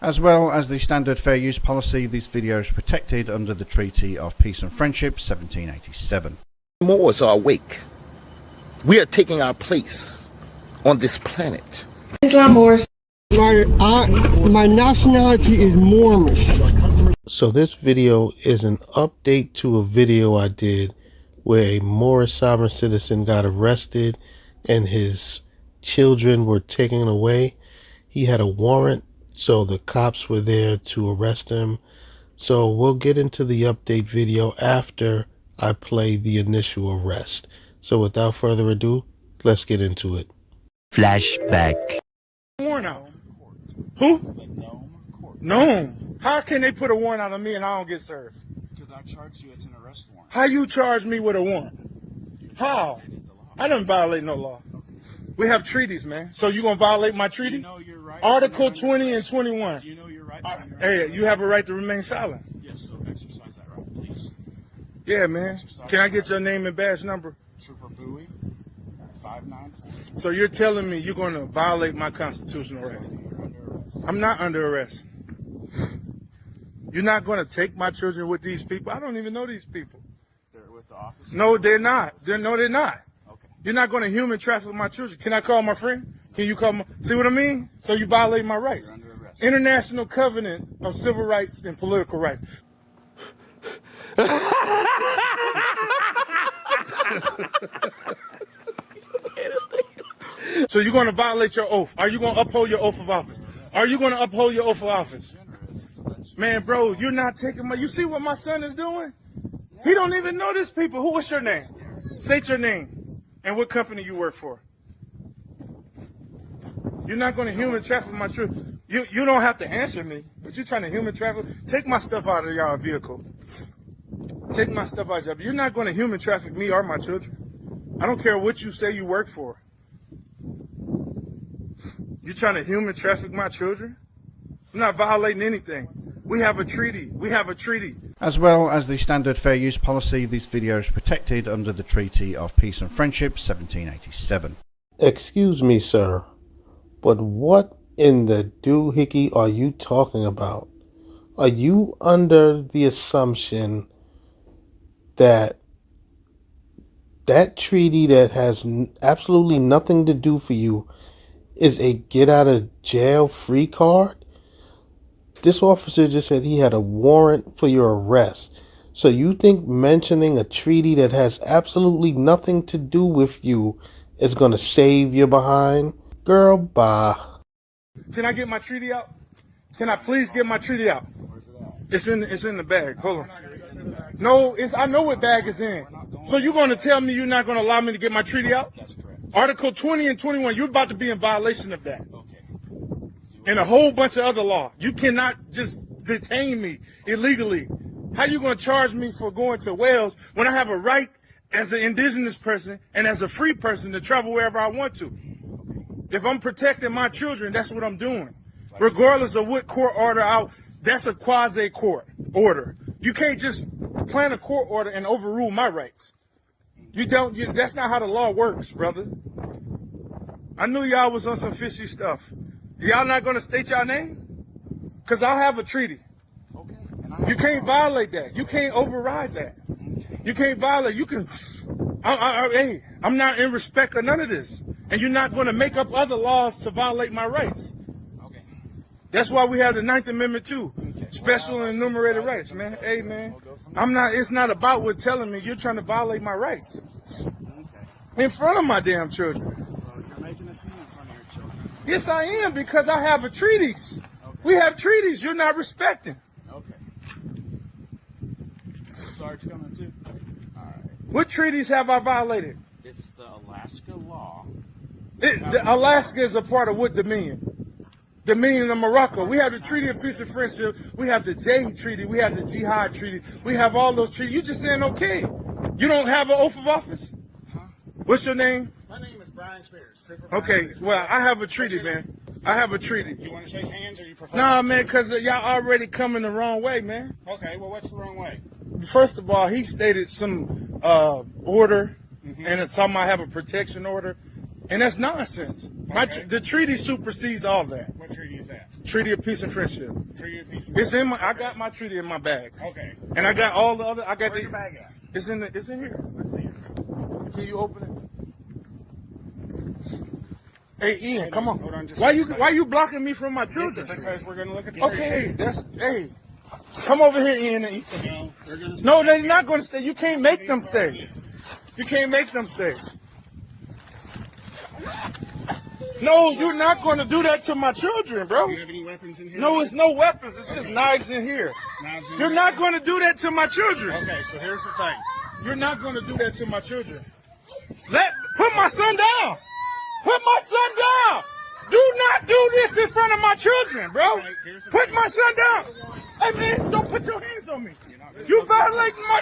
As well as the standard fair use policy, these videos are protected under the Treaty of Peace and Friendship 1787. Moors are awake. We are taking our place on this planet. Islam Moors. My nationality is Moorish. So this video is an update to a video I did where a Moorish sovereign citizen got arrested and his children were taken away. He had a warrant, so the cops were there to arrest him. So we'll get into the update video after I play the initial arrest. So without further ado, let's get into it. Flashback. Warrant out. Who? Gnome. How can they put a warrant out on me and I don't get served? Because I charged you, it's an arrest warrant. How you charge me with a warrant? How? I didn't violate no law. We have treaties, man. So you gonna violate my treaty? You know your right. Article 20 and 21. Do you know your right? Hey, you have a right to remain silent. Yes, so exercise that right, please. Yeah, man. Can I get your name and badge number? Trooper Bowie, 594. So you're telling me you're gonna violate my constitutional right? You're under arrest. I'm not under arrest. You're not gonna take my children with these people? I don't even know these people. They're with the officer? No, they're not. They're not. Okay. You're not going to human traffic my children. Can I call my friend? Can you call my... See what I mean? So you violate my rights. You're under arrest. International Covenant of Civil Rights and Political Rights. So you're going to violate your oath. Are you going to uphold your oath of office? Are you going to uphold your oath of office? Man, bro, you're not taking my... You see what my son is doing? He don't even know these people. What's your name? State your name and what company you work for. You're not going to human traffic my children. You don't have to answer me, but you're trying to human traffic. Take my stuff out of y'all vehicle. Take my stuff out of y'all. You're not going to human traffic me or my children. I don't care what you say you work for. You're trying to human traffic my children? I'm not violating anything. We have a treaty. We have a treaty. As well as the standard fair use policy, these videos are protected under the Treaty of Peace and Friendship 1787. Excuse me, sir, but what in the doohickey are you talking about? Are you under the assumption that that treaty that has absolutely nothing to do for you is a get out of jail free card? This officer just said he had a warrant for your arrest. So you think mentioning a treaty that has absolutely nothing to do with you is going to save your behind? Girl, bye. Can I get my treaty out? Can I please get my treaty out? It's in the bag. Hold on. No, I know what bag is in. So you're going to tell me you're not going to allow me to get my treaty out? That's correct. Article 20 and 21, you're about to be in violation of that. And a whole bunch of other law. You cannot just detain me illegally. How you going to charge me for going to Wales when I have a right as an indigenous person and as a free person to travel wherever I want to? If I'm protecting my children, that's what I'm doing. Regardless of what court order out, that's a quasi-court order. You can't just plan a court order and overrule my rights. That's not how the law works, brother. I knew y'all was on some fishy stuff. Y'all not going to state your name? Because I'll have a treaty. Okay. You can't violate that. You can't override that. Okay. You can't violate. You can... Hey, I'm not in respect of none of this. And you're not going to make up other laws to violate my rights. Okay. That's why we have the 9th Amendment too. Okay. Special and enumerated rights, man. Hey, man. It's not about what telling me you're trying to violate my rights. Okay. In front of my damn children. Well, you're making a scene in front of your children. Yes, I am, because I have a treaties. Okay. We have treaties you're not respecting. Okay. Is Sarge coming too? All right. What treaties have I violated? It's the Alaska law. Alaska is a part of what dominion? Dominion of Morocco. We have the Treaty of Peace and Friendship. We have the J Treaty. We have the Jihad Treaty. We have all those treaties. You just saying okay. You don't have an oath of office? Huh? What's your name? My name is Brian Spears. Okay, well, I have a treaty, man. I have a treaty. You want to shake hands or you prefer? Nah, man, because y'all already coming the wrong way, man. Okay, well, what's the wrong way? First of all, he stated some order, and it's something I have a protection order, and that's nonsense. Okay. The treaty supersedes all that. What treaty is that? Treaty of Peace and Friendship. Treaty of Peace and It's in my. I got my treaty in my bag. Okay. And I got all the other. I got Where's the your bag at? It's in the. It's in here. Let's see it. Can you open it? Hey Ian, come on. Hold on just Why a you second. why you blocking me from my children? Because we're gonna look at the Okay, hey. Come over here, Ian. And No, we're gonna no, they're not going to stay. You can't make them stay. You can't make them stay. No, you're not going to do that to my children, bro. Do you have any weapons in here? No, it's no weapons. It's just knives in here. Knives in You're here? not going to do that to my children. Okay, so here's the thing. You're not going to do that to my children. Put my son down. Put my son down. Do not do this in front of my children, bro. Okay, here's the Put thing. my son down. Hey, man, don't put your hands on me. You violating my...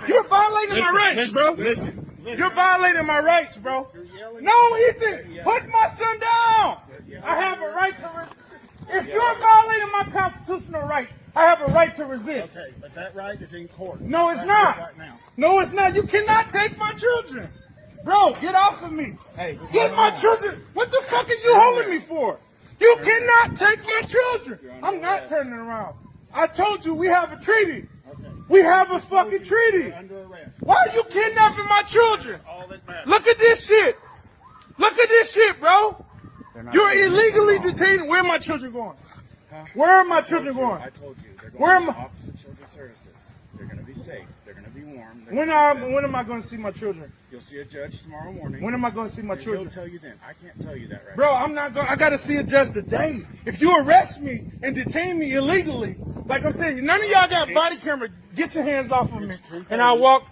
You're violating my rights, bro. Listen. You're violating my rights, bro. No, Ethan, put my son down. I have a right to... If you're violating my constitutional rights, I have a right to resist. Okay, but that right is in court. No, it's Right not. Right now. No, it's not. You cannot take my children. Bro, get off of me. Hey, Get my children. What the fuck are you holding me for? You cannot take my children. I'm not turning around. I told you we have a treaty. Okay. We have a fucking treaty. You're under arrest. Why are you kidnapping my children? All that matters. Look at this shit. Look at this shit, bro. You're illegally detained. Where are my children going? Where are my children going? I told you. They're going Where to am the I? Office of Children's Services. They're going to be safe. They're going to be warm. They're When gonna be fed. am I going to see my children? You'll see a judge tomorrow morning. When am I going to see my And children? He'll tell you then. I can't tell you that right Bro, I'm not going. I got to see a judge today. If you arrest me and detain me illegally, like I'm saying, none of y'all got body camera. Get your hands off of me. And I walk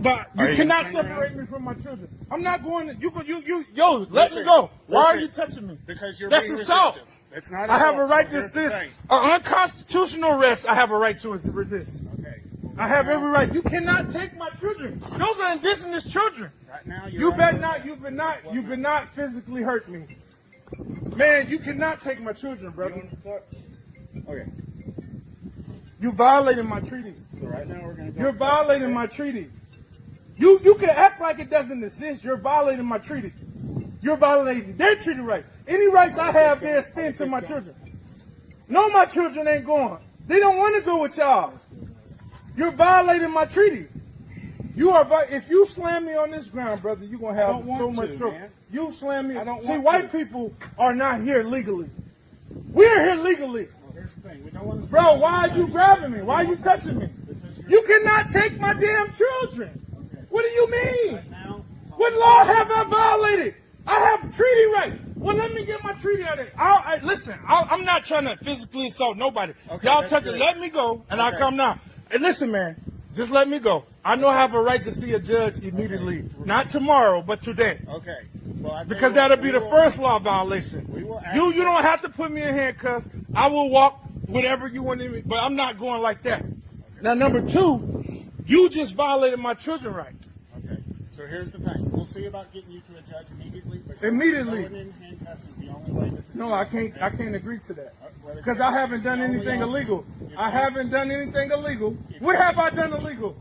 by. You cannot separate me from my children. I'm not going to. Yo, let me go. Why are you touching me? Because you're That's being assault. resistive. It's not I assault. have a right to Here's the resist. thing. An unconstitutional arrest, I have a right to resist. Okay. I have every right. You cannot take my children. Those are indigenous children. Right now, you're You under better arrest. not. You better not physically hurt me. Man, you cannot take my children, brother. Okay. You violating my treaty. So right now we're going to go. You're violating my treaty. You can act like it doesn't exist. You're violating my treaty. You're violating their treaty right. Any rights I have, they extend to my children. No, my children ain't going. They don't want to go with y'all. You're violating my treaty. If you slam me on this ground, brother, you're going to have so much trouble. man. You slam me. I don't See, want white to. people are not here legally. We're here legally. Well, here's the thing. We don't want to. Bro, why are you grabbing me? Why are you touching me? You cannot take my damn children. What do you mean? Now, What law have I violated? I have treaty right. Well, let me get my treaty out of there. Listen, I'm not trying to physically assault nobody. Okay, Y'all that's touch it. good. Let me go, and I'll Okay. come now. And listen, man, just let me go. I know I have a right to see a judge immediately. Not tomorrow, but today. okay. Well, I tell Because you what, that'll be we the will- first law violation. We will ask You for- don't have to put me in handcuffs. I will walk whatever you want me, but I'm not going like that. Now, number two, you just violated my children's rights. Okay. So here's the thing. We'll see about getting you to a judge immediately. But Immediately. Going in handcuffs is the only way that. No, I can't agree to that. Well, Because I haven't done anything illegal. I haven't done anything illegal. What have I done illegal?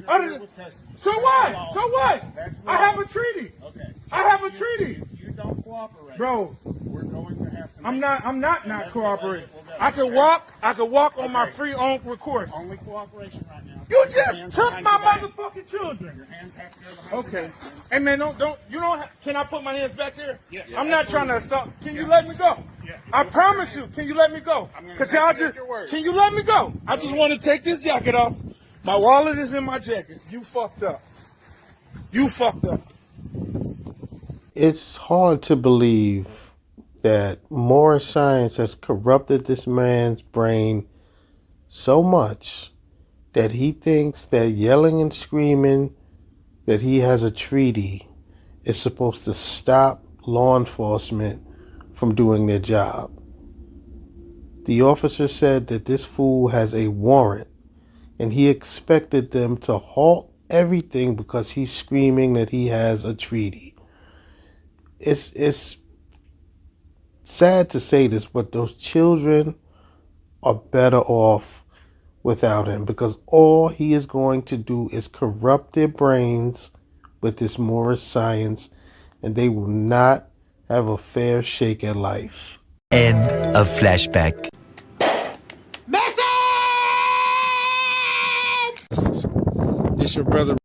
Other than, With custody. so That's what? the law. So what? That's the I law. have a treaty. Okay. I have a if you- treaty. If you don't cooperate, Bro, we're going to have to. I'm make- not And that's cooperating. the way it will go. I can walk on my Okay. free own recourse. Only cooperation right now. You Your just hands took behind my your back. motherfucking children. Your hands have to go behind Okay. your back. Hey man, can I put my hands back there? Yes. I'm not trying to assault. Can you let me go? Yeah. I promise you. Can you let me go? I'm gonna Cause take y'all you at just, your word. can you let me go? I just want to take this jacket off. My wallet is in my jacket. You fucked up. You fucked up. It's hard to believe that Moorish science has corrupted this man's brain so much that he thinks that yelling and screaming that he has a treaty is supposed to stop law enforcement from doing their job. The officer said that this fool has a warrant and he expected them to halt everything because he's screaming that he has a treaty. It's sad to say this, but those children are better off without him, because all he is going to do is corrupt their brains with this Moorish science, and they will not have a fair shake at life. End of Flashback. This your brother,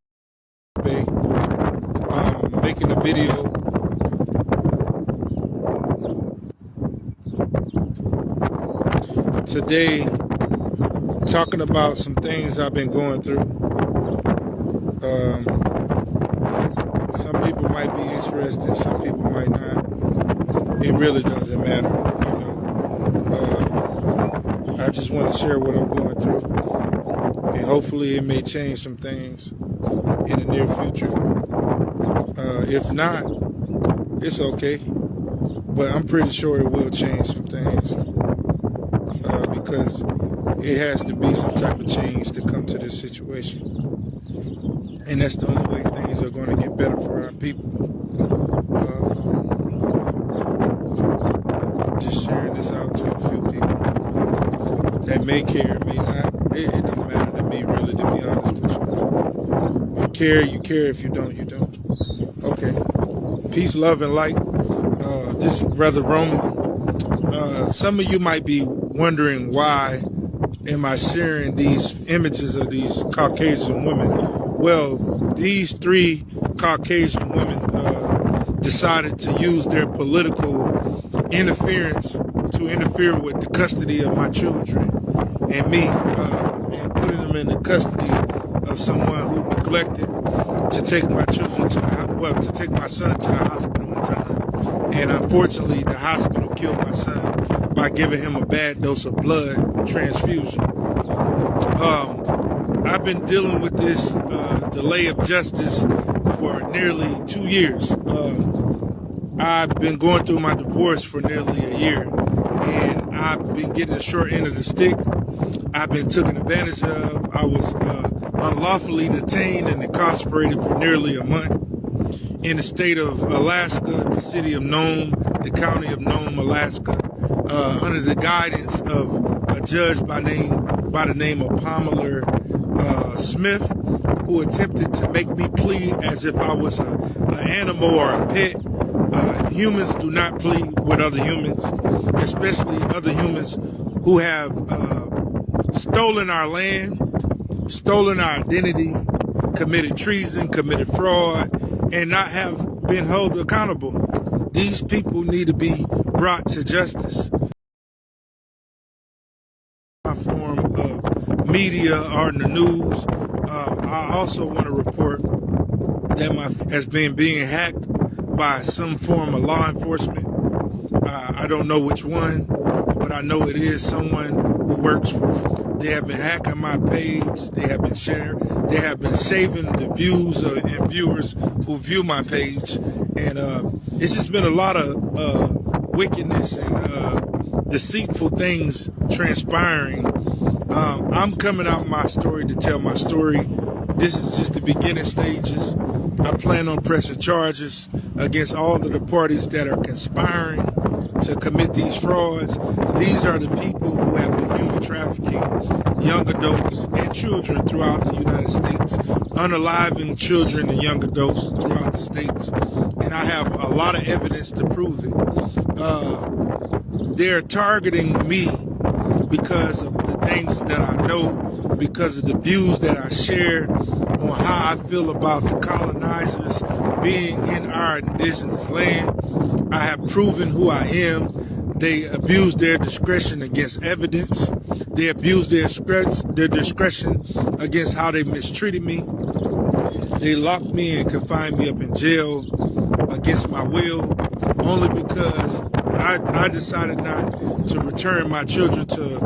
making a video. Today, talking about some things I've been going through. Some people might be interested, some people might not. It really doesn't matter, you know. I just want to share what I'm going through, and hopefully it may change some things in the near future. If not, it's okay, but I'm pretty sure it will change some things, because it has to be some type of change to come to this situation. And that's the only way things are going to get better for our people. I'm just sharing this out to a few people that may care, may not. It don't matter to me, really, to be honest with you. If you care, you care. If you don't, you don't. Okay. Peace, love, and light. This is Brother Roman. Some of you might be wondering why am I sharing these images of these Caucasian women. Well, these three Caucasian women decided to use their political interference to interfere with the custody of my children and me, and putting them in the custody of someone who neglected to take my children to to take my son to the hospital one time. And unfortunately, the hospital killed my son by giving him a bad dose of blood transfusion. I've been dealing with this delay of justice for nearly 2 years. I've been going through my divorce for nearly a year, and I've been getting the short end of the stick. I've been taken advantage of. I was unlawfully detained and incarcerated for nearly a month in the state of Alaska, the city of Nome, the county of Nome, Alaska, under the guidance of a judge by the name of Pamela Smith, who attempted to make me plead as if I was an animal or a pet. Humans do not plead with other humans, especially other humans who have stolen our land, stolen our identity, committed treason, committed fraud, and not have been held accountable. These people need to be brought to justice. Form of media or in the news. I also want to report that has been being hacked by some form of law enforcement. I don't know which one, but I know it is someone who works for. They have been hacking my page. They have been shaving the views and viewers who view my page, and it's just been a lot of wickedness and deceitful things transpiring. I'm coming out my story to tell my story. This is just the beginning stages. I plan on pressing charges against all of the parties that are conspiring to commit these frauds. These are the people who have been human trafficking young adults and children throughout the United States, unaliving children and young adults throughout the states. And I have a lot of evidence to prove it. They're targeting me because of the things that I know, because of the views that I share on how I feel about the colonizers being in our indigenous land. I have proven who I am. They abuse their discretion against evidence. They abuse their discretion against how they mistreated me. They locked me and confined me up in jail against my will, only because I decided not to return my children to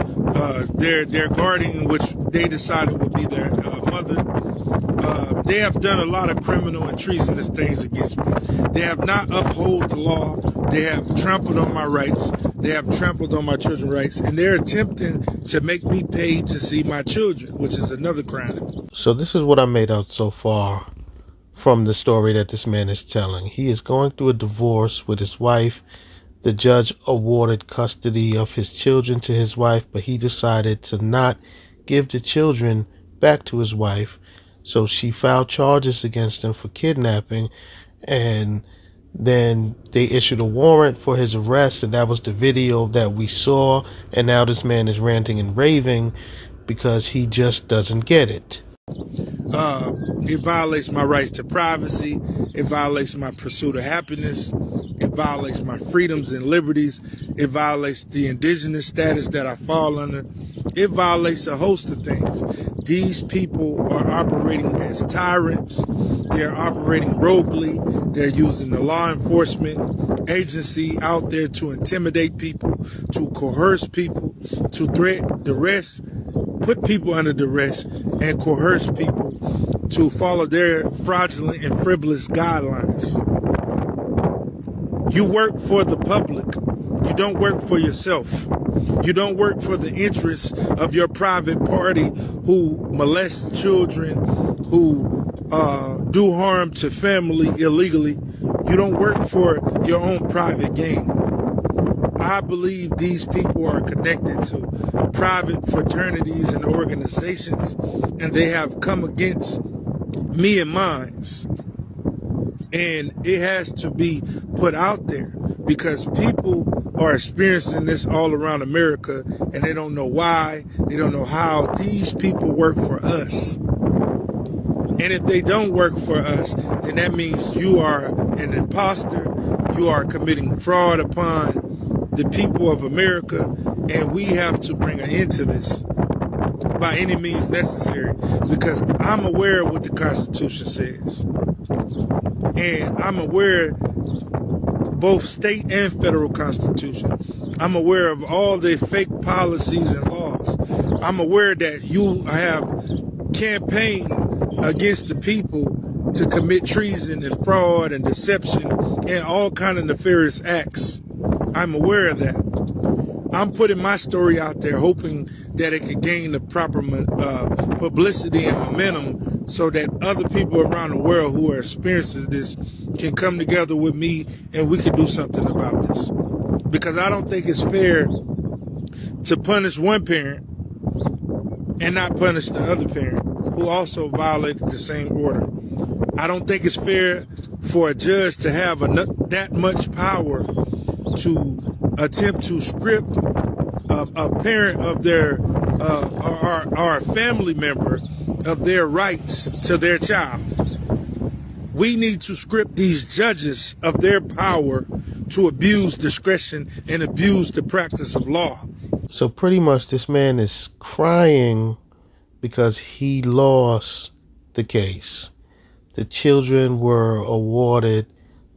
their guardian, which they decided would be their mother. They have done a lot of criminal and treasonous things against me. They have not upheld the law. They have trampled on my rights. They have trampled on my children's rights, and they're attempting to make me pay to see my children, which is another crime. So this is what I made out so far from the story that this man is telling. He is going through a divorce with his wife. The judge awarded custody of his children to his wife, but he decided to not give the children back to his wife. So she filed charges against him for kidnapping, and Then they issued a warrant for his arrest, and that was the video that we saw. And now this man is ranting and raving because he just doesn't get it. It violates my rights to privacy. It violates my pursuit of happiness. It violates my freedoms and liberties. It violates the indigenous status that I fall under. It violates a host of things. These people are operating as tyrants. They're operating roguely. They're using the law enforcement agency out there to intimidate people, to coerce people, to threat, duress, put people under duress, and coerce people to follow their fraudulent and frivolous guidelines. You work for the public. You don't work for yourself. You don't work for the interests of your private party who molests children, who do harm to family illegally. You don't work for your own private gain. I believe these people are connected to private fraternities and organizations, and they have come against me and mine. And it has to be put out there because people are experiencing this all around America, and they don't know why, they don't know how. These people work for us. And if they don't work for us, then that means you are an imposter. You are committing fraud upon the people of America, and we have to bring an end to this by any means necessary, because I'm aware of what the Constitution says. And I'm aware both state and federal constitution. I'm aware of all the fake policies and laws. I'm aware that you have campaigned against the people to commit treason and fraud and deception and all kind of nefarious acts. I'm aware of that. I'm putting my story out there hoping that it could gain the proper publicity and momentum so that other people around the world who are experiencing this can come together with me and we can do something about this. Because I don't think it's fair to punish one parent and not punish the other parent who also violated the same order. I don't think it's fair for a judge to have that much power to attempt to script a parent of their or a family member of their rights to their child. We need to script these judges of their power to abuse discretion and abuse the practice of law. So pretty much this man is crying because he lost the case. The children were awarded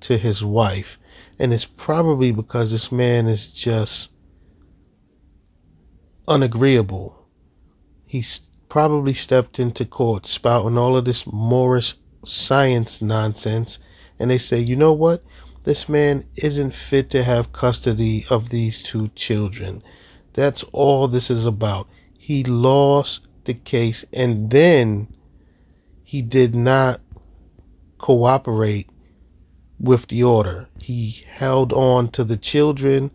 to his wife. And it's probably because this man is just unagreeable. He's probably stepped into court spouting all of this Moorish science nonsense. And they say, you know what? This man isn't fit to have custody of these two children. That's all this is about. He lost the case, and then he did not cooperate with the order. He held on to the children.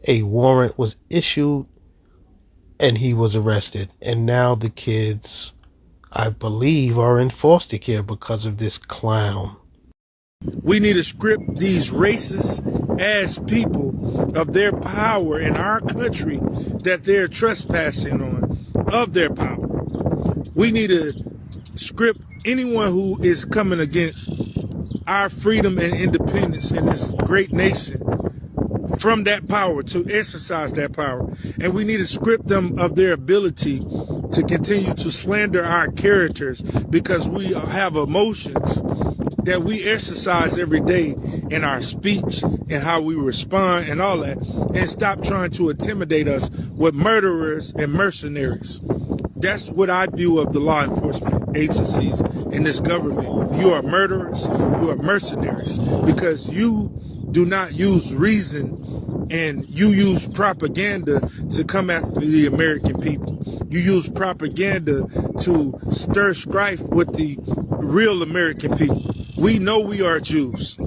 A warrant was issued, and he was arrested. And now the kids, I believe, are in foster care because of this clown. We need to script these racist ass people of their power in our country that they're trespassing on, of their power. We need to script anyone who is coming against our freedom and independence in this great nation from that power, to exercise that power. And we need to script them of their ability to continue to slander our characters, because we have emotions that we exercise every day in our speech and how we respond and all that, and stop trying to intimidate us with murderers and mercenaries. That's what I view of the law enforcement agencies in this government. You are murderers, you are mercenaries, because you do not use reason and you use propaganda to come after the American people. You use propaganda to stir strife with the real American people. We know we are Jews.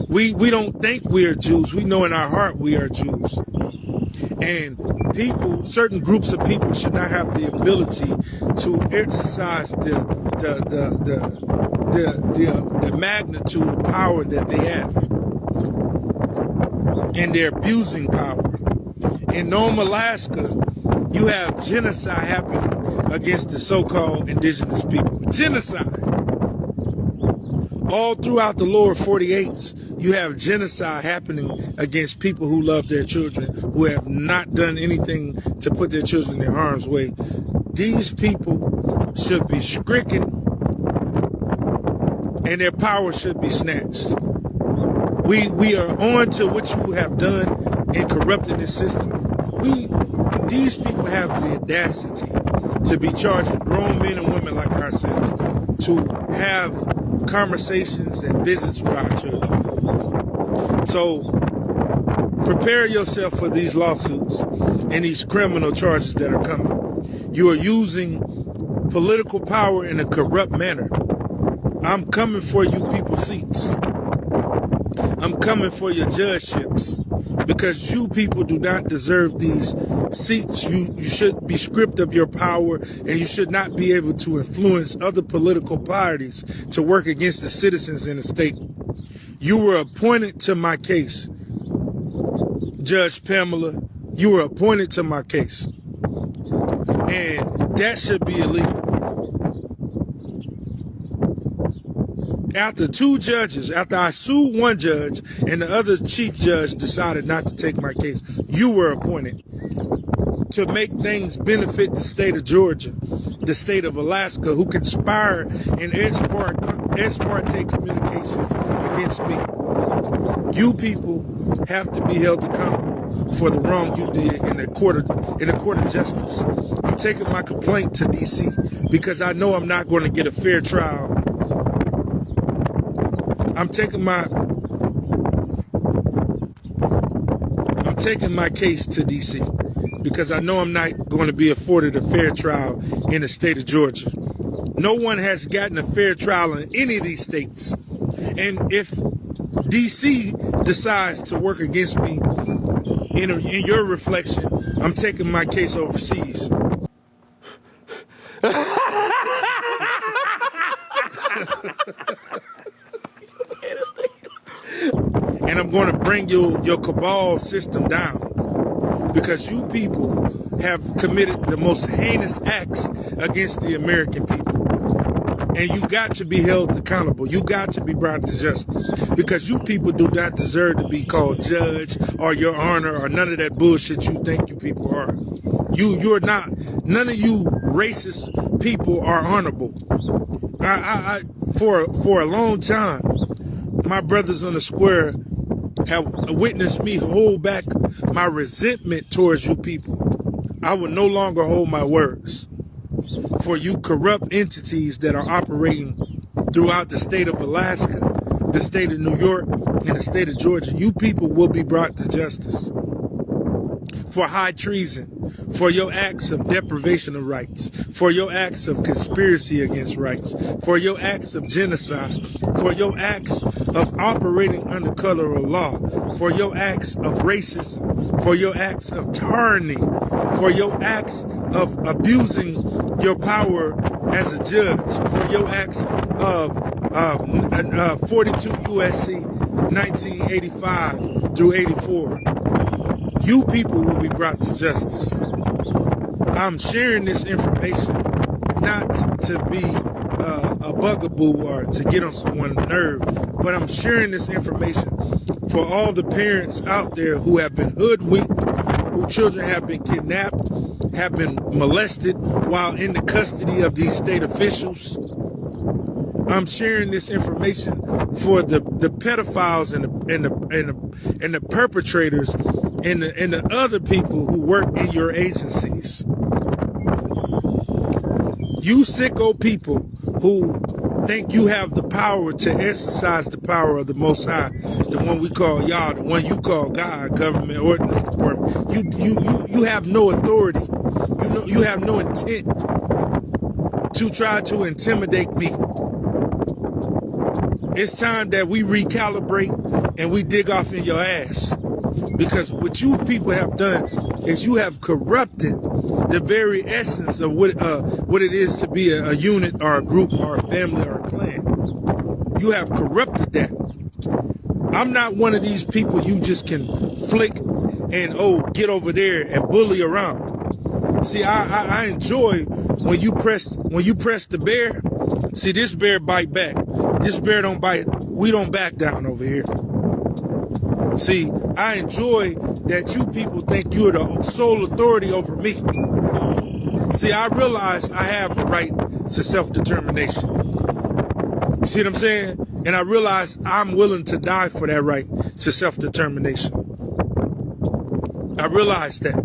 We don't think we are Jews. We know in our heart we are Jews. And people, certain groups of people should not have the ability to exercise the the magnitude of power that they have, and they're abusing power. In Nome, Alaska, you have genocide happening against the so-called indigenous people. Genocide. All throughout the lower 48s, you have genocide happening against people who love their children, who have not done anything to put their children in harm's way. These people should be stricken, and their power should be snatched. We are on to what you have done in corrupting this system. These people have the audacity to be charging grown men and women like ourselves to have conversations and visits with our children. So prepare yourself for these lawsuits and these criminal charges that are coming. You are using political power in a corrupt manner. I'm coming for you people's seats. I'm coming for your judgeships, because you people do not deserve these seats. You should be stripped of your power, and you should not be able to influence other political parties to work against the citizens in the state. You were appointed to my case, Judge Pamela. You were appointed to my case, and that should be illegal. After I sued one judge and the other chief judge decided not to take my case, you were appointed to make things benefit the state of Georgia, the state of Alaska, who conspire in ex parte communications against me. You people have to be held accountable for the wrong you did in the court of justice. I'm taking my complaint to DC because I know I'm not going to get a fair trial. I'm taking my case to DC because I know I'm not going to be afforded a fair trial in the state of Georgia. No one has gotten a fair trial in any of these states. And if DC decides to work against me in your reflection, I'm taking my case overseas. And I'm going to bring your cabal system down, because you people have committed the most heinous acts against the American people. And you got to be held accountable. You got to be brought to justice, because you people do not deserve to be called judge or your honor or none of that bullshit you think you people are. You're not. None of you racist people are honorable. For a long time, my brothers on the square have witnessed me hold back my resentment towards you people. I will no longer hold my words for you corrupt entities that are operating throughout the state of Alaska, the state of New York, and the state of Georgia. You people will be brought to justice for high treason, for your acts of deprivation of rights, for your acts of conspiracy against rights, for your acts of genocide, for your acts of operating under color of law, for your acts of racism, for your acts of tyranny, for your acts of abusing your power as a judge, for your acts of 42 USC 1985 through 84. You people will be brought to justice. I'm sharing this information not to be a bugaboo or to get on someone's nerve, but I'm sharing this information for all the parents out there who have been hoodwinked, whose children have been kidnapped, have been molested while in the custody of these state officials. I'm sharing this information for the pedophiles and the perpetrators and the other people who work in your agencies. You sicko people who think you have the power to exercise the power of the Most High, the one we call Yah, the one you call God, government ordinance department. You have no authority. You have no intent to try to intimidate me. It's time that we recalibrate and we dig off in your ass. Because what you people have done is you have corrupted the very essence of what it is to be a unit or a group or a family or a clan. You have corrupted that. I'm not one of these people you just can flick and, get over there and bully around. See, I enjoy when you press the bear. See, this bear bite back. This bear don't bite. We don't back down over here. See, I enjoy that you people think you're the sole authority over me. See, I realize I have the right to self-determination. You see what I'm saying? And I realize I'm willing to die for that right to self-determination. I realize that.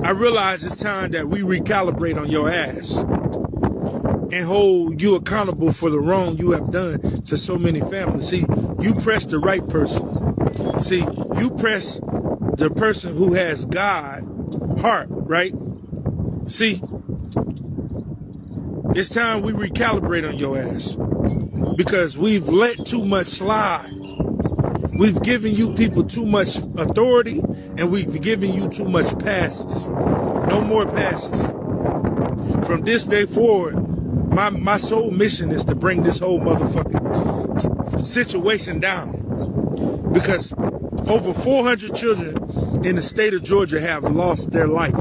I realize it's time that we recalibrate on your ass and hold you accountable for the wrong you have done to so many families. See, you press the right person. See, you press the person who has God heart, right? See, it's time we recalibrate on your ass because we've let too much slide. We've given you people too much authority and we've given you too much passes. No more passes. From this day forward, my sole mission is to bring this whole motherfucking situation down. Because over 400 children in the state of Georgia have lost their life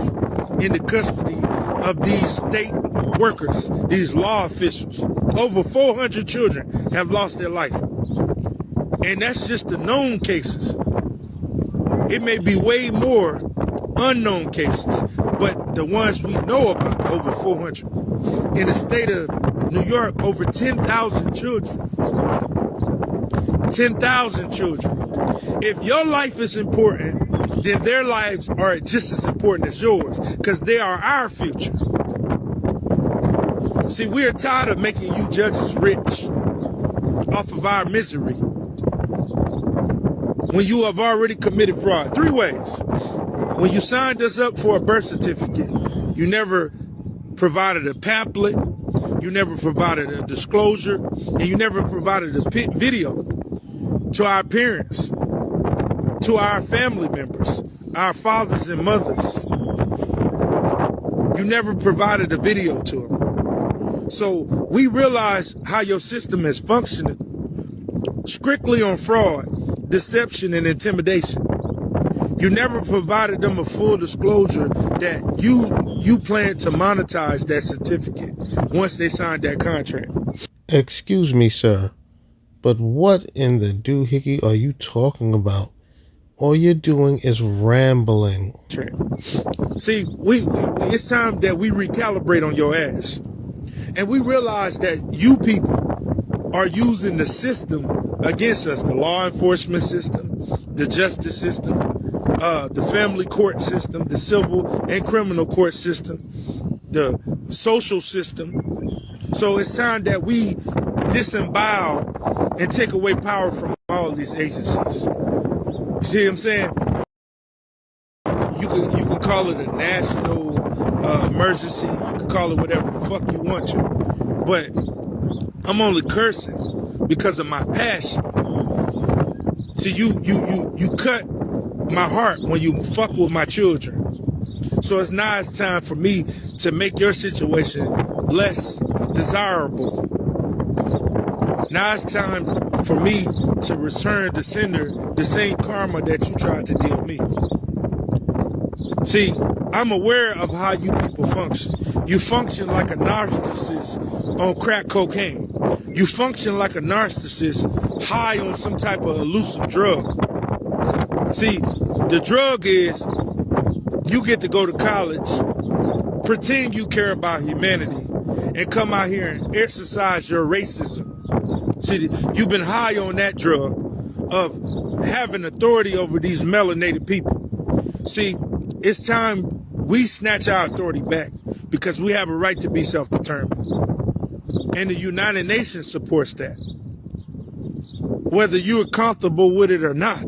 in the custody of these state workers, these law officials. Over 400 children have lost their life. And that's just the known cases. It may be way more unknown cases, but the ones we know about, over 400. In the state of New York, over 10,000 children. 10,000 children. If your life is important, then their lives are just as important as yours, because they are our future. See, we are tired of making you judges rich off of our misery when you have already committed fraud. 3 ways. When you signed us up for a birth certificate, you never provided a pamphlet, you never provided a disclosure, and you never provided a video to our parents, to our family members, our fathers and mothers. You never provided a video to them. So we realize how your system is functioning strictly on fraud, deception, and intimidation. You never provided them a full disclosure that you plan to monetize that certificate once they signed that contract. Excuse me, sir, but what in the doohickey are you talking about? All you're doing is rambling. See, it's time that we recalibrate on your ass. And we realize that you people are using the system against us, the law enforcement system, the justice system, the family court system, the civil and criminal court system, the social system. So it's time that we disembowel and take away power from all of these agencies. See what I'm saying? You can call it a national emergency. You can call it whatever the fuck you want to. But I'm only cursing because of my passion. See, you cut my heart when you fuck with my children. So now it's time for me to make your situation less desirable. Now it's time for me to return the sender the same karma that you tried to deal me. See, I'm aware of how you people function. You function like a narcissist on crack cocaine. You function like a narcissist high on some type of elusive drug. See, the drug is you get to go to college, pretend you care about humanity, and come out here and exercise your racism. See, you've been high on that drug of having authority over these melanated people. See, it's time we snatch our authority back because we have a right to be self-determined. And the United Nations supports that. Whether you're comfortable with it or not,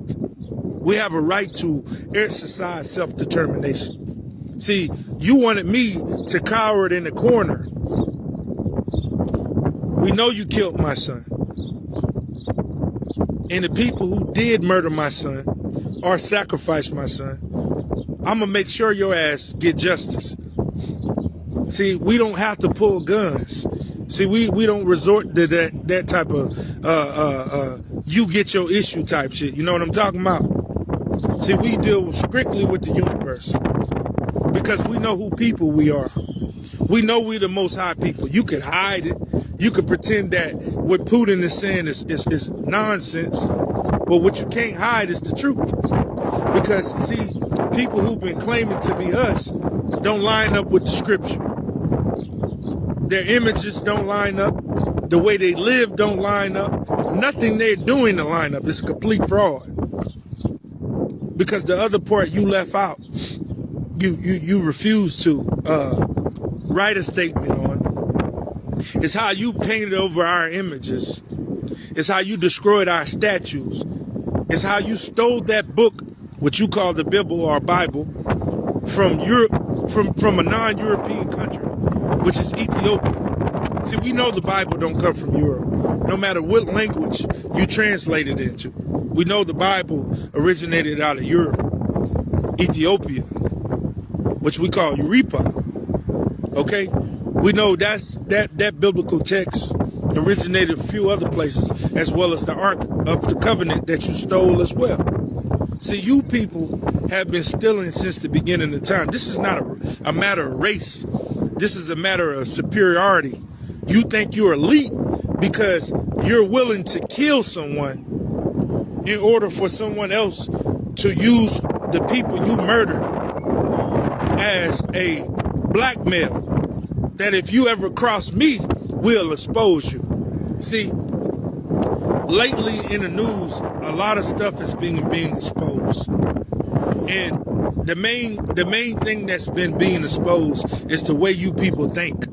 we have a right to exercise self-determination. See, you wanted me to cower in the corner. We know you killed my son. And the people who did murder my son or sacrifice my son, I'm going to make sure your ass get justice. See, we don't have to pull guns. See, we don't resort to that type of you get your issue type shit. You know what I'm talking about? See, we deal strictly with the universe because we know who people we are. We know we the most high people. You could hide it. You could pretend that what Putin is saying is nonsense. But what you can't hide is the truth. Because, see, people who've been claiming to be us don't line up with the scripture. Their images don't line up. The way they live don't line up. Nothing they're doing to line up. It's a complete fraud. Because the other part you left out, you refuse to write a statement on. It's how you painted over our images. It's how you destroyed our statues. It's how you stole that book, what you call the Bible or Bible, from Europe, from a non-European country, which is Ethiopia. See, we know the Bible don't come from Europe, no matter what language you translate it into. We know the Bible originated out of Europe, Ethiopia, which we call Eureka. Okay? We know that biblical text originated a few other places, as well as the Ark of the Covenant that you stole as well. See, you people have been stealing since the beginning of time. This is not a matter of race. This is a matter of superiority. You think you're elite because you're willing to kill someone in order for someone else to use the people you murdered as a blackmail. That if you ever cross me, we'll expose you. See, lately in the news, a lot of stuff is being exposed. And the main thing that's been being exposed is the way you people think.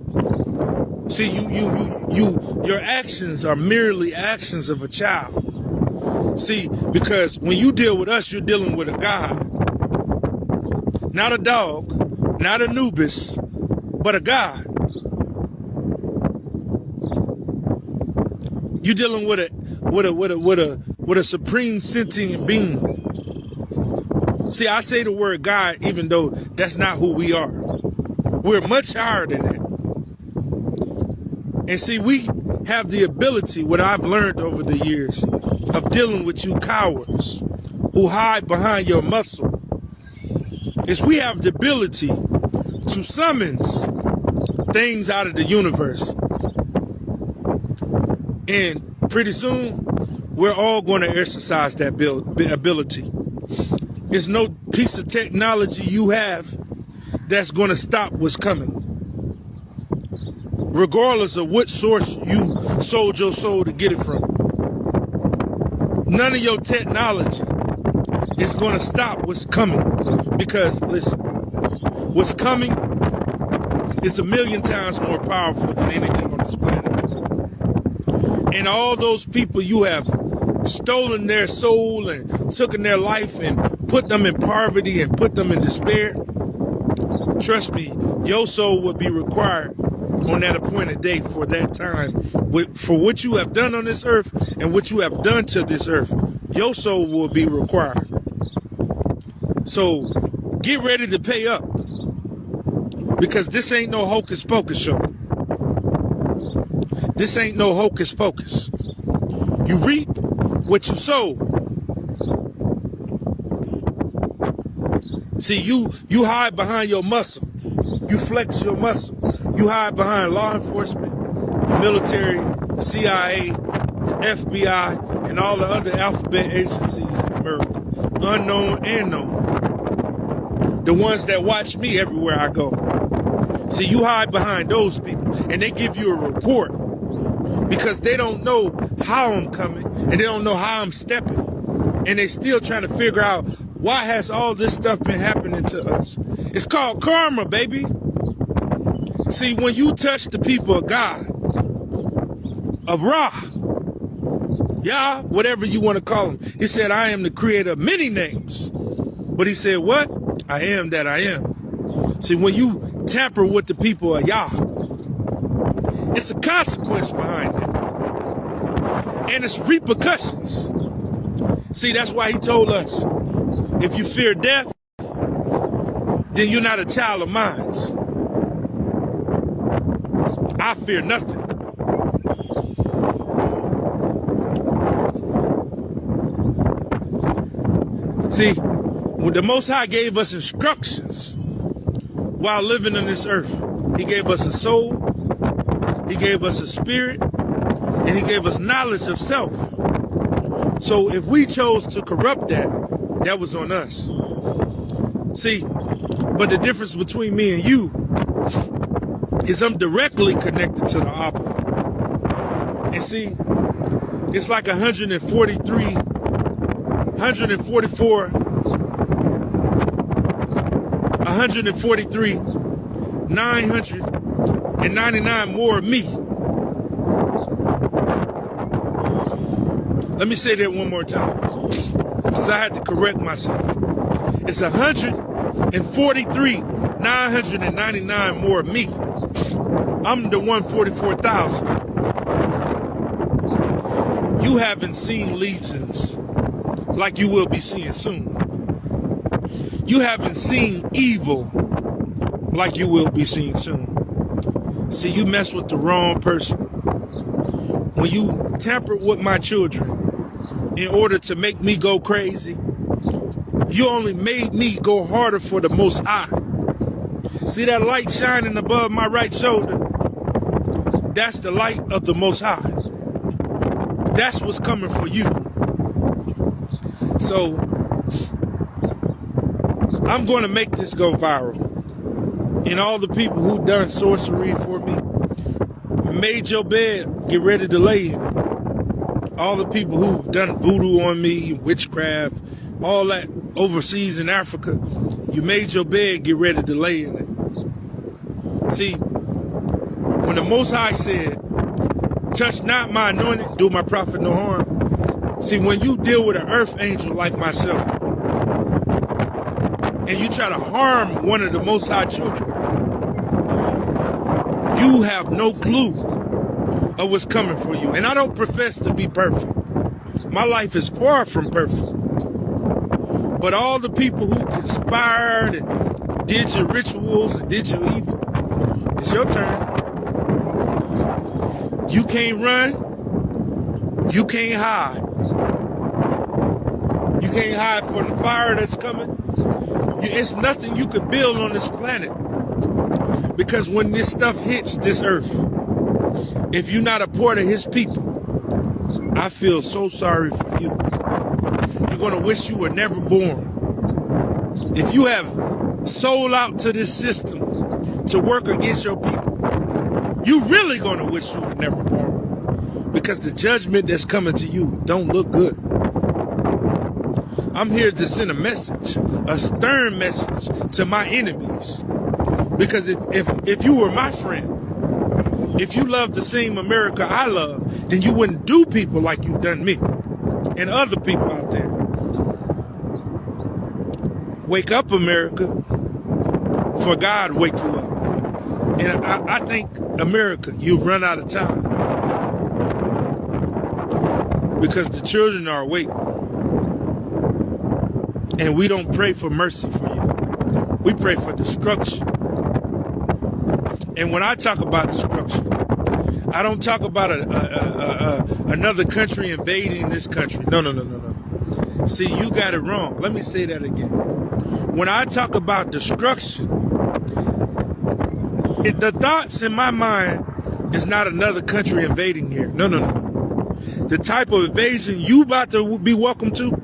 See, your actions are merely actions of a child. See, because when you deal with us, you're dealing with a God. Not a dog, not Anubis, but a God. You're dealing with a supreme sentient being. See, I say the word God, even though that's not who we are. We're much higher than that. And see, we have the ability, what I've learned over the years, of dealing with you cowards who hide behind your muscle, is we have the ability to summons things out of the universe. And pretty soon, we're all going to exercise that ability. There's no piece of technology you have that's going to stop what's coming. Regardless of what source you sold your soul to get it from. None of your technology is going to stop what's coming. Because, listen, what's coming is 1,000,000 times more powerful than anything on this planet. And all those people you have stolen their soul and taken their life and put them in poverty and put them in despair, trust me, your soul will be required on that appointed day for that time. For what you have done on this earth and what you have done to this earth, your soul will be required. So get ready to pay up, because this ain't no hocus pocus show. This ain't no hocus pocus. You reap what you sow. See, you hide behind your muscle. You flex your muscle. You hide behind law enforcement, the military, CIA, the FBI, and all the other alphabet agencies in America, unknown and known. The ones that watch me everywhere I go. See, you hide behind those people, and they give you a report because they don't know how I'm coming, and they don't know how I'm stepping, and they still trying to figure out why has all this stuff been happening to us. It's called karma, baby. See, when you touch the people of God, of Ra, Yah, whatever you want to call him, he said, I am the creator of many names. But he said, what? I am that I am. See, when you tamper with the people of Yah, it's a consequence behind it. And it's repercussions. See, that's why he told us, if you fear death, then you're not a child of mine. I fear nothing. See, when the Most High gave us instructions while living on this earth, he gave us a soul, he gave us a spirit, and he gave us knowledge of self. So if we chose to corrupt that, that was on us. See, but the difference between me and you is I'm directly connected to the Abba. And see, it's like 143, 144, 143, 999 more of me. Let me say that one more time, because I had to correct myself. It's 143, 999 more of me. I'm the 144,000. You haven't seen legions like you will be seeing soon. You haven't seen evil like you will be seeing soon. See, you mess with the wrong person. When you tampered with my children in order to make me go crazy, you only made me go harder for the Most High. See that light shining above my right shoulder? That's the light of the Most High. That's what's coming for you. So, I'm going to make this go viral. And all the people who done sorcery for me, made your bed, get ready to lay in it. All the people who've done voodoo on me, witchcraft, all that overseas in Africa, you made your bed, get ready to lay in it. See, when the Most High said, touch not my anointed, do my prophet no harm. See, when you deal with an earth angel like myself, and you try to harm one of the Most High children, you have no clue of what's coming for you. And I don't profess to be perfect. My life is far from perfect. But all the people who conspired and did your rituals and did your evil, it's your turn. You can't run. You can't hide. You can't hide from the fire that's coming. It's nothing you could build on this planet. Because when this stuff hits this earth, if you're not a part of his people, I feel so sorry for you. You're going to wish you were never born. If you have sold out to this system to work against your people, you really going to wish you were never born. Because the judgment that's coming to you don't look good. I'm here to send a message, a stern message to my enemies. Because if you were my friend, if you loved the same America I love, then you wouldn't do people like you've done me and other people out there. Wake up, America, for God wake you up. And I think, America, you've run out of time. Because the children are awake. And we don't pray for mercy for you. We pray for destruction. And when I talk about destruction, I don't talk about another country invading this country. No. See, you got it wrong. Let me say that again. When I talk about destruction, the thoughts in my mind is not another country invading here. No. The type of invasion you about to be welcome to,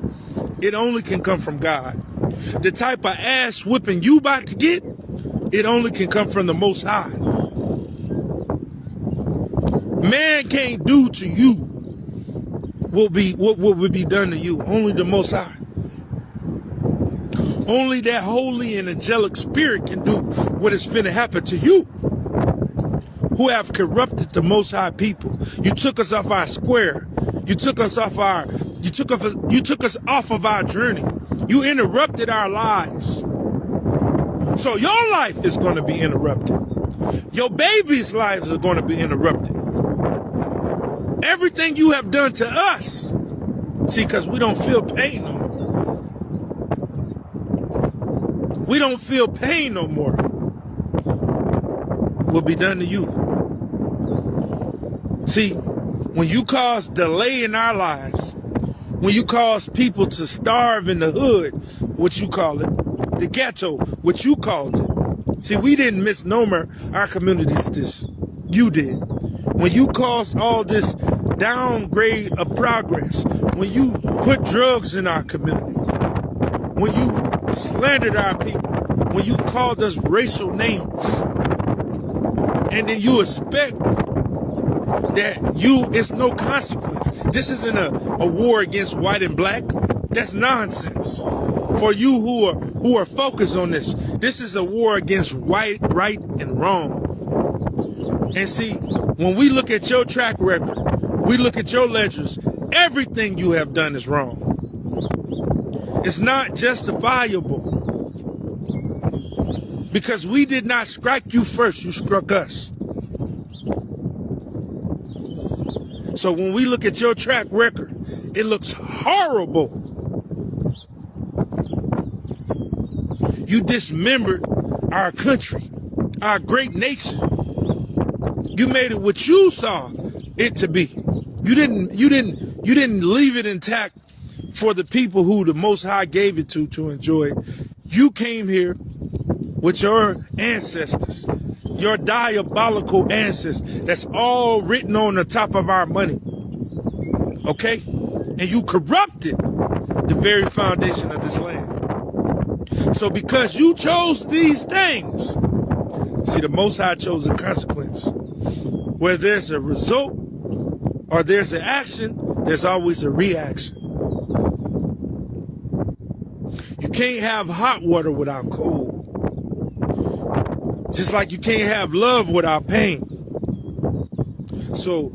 it only can come from God. The type of ass whipping you about to get, it only can come from the Most High. Man can't do to you what would be done to you. Only the Most High. Only that holy and angelic spirit can do what is finna happen to you, who have corrupted the Most High people. You took us off our square. You took us off of our journey. You interrupted our lives. So your life is going to be interrupted. Your babies' lives are going to be interrupted. Everything you have done to us, see, because we don't feel pain no more. We don't feel pain no more. Will be done to you. See, when you cause delay in our lives, when you cause people to starve in the hood what you call it, the ghetto, what you called it. See, we didn't misnomer our communities this. You did. When you caused all this downgrade of progress, when you put drugs in our community, when you slandered our people, when you called us racial names, and then you expect that it's no consequence. This isn't a war against white and black. That's nonsense. For you who are focused on this, this is a war against right and wrong. And see, when we look at your track record, we look at your ledgers, everything you have done is wrong. It's not justifiable. Because we did not strike you first, you struck us. So when we look at your track record, it looks horrible. You dismembered our country, our great nation. You made it what you saw it to be. You didn't leave it intact for the people who the Most High gave it to enjoy it. You came here with your ancestors, your diabolical ancestors. That's all written on the top of our money. Okay? And you corrupted the very foundation of this land. So because you chose these things, see, the Most High chose a consequence. Where there's a result or there's an action, there's always a reaction. You can't have hot water without cold. Just like you can't have love without pain. So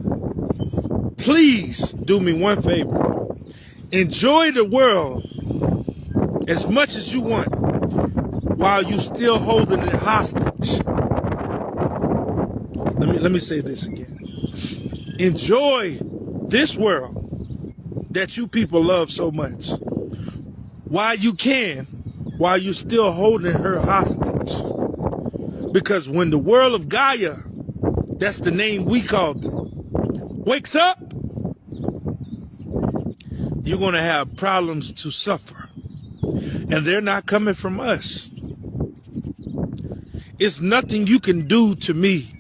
please do me one favor. Enjoy the world as much as you want while you still holding it hostage. Let me say this again. Enjoy this world that you people love so much while you can, while you're still holding her hostage. Because when the world of Gaia, that's the name we called it, wakes up, you're going to have problems to suffer. And they're not coming from us. It's nothing you can do to me.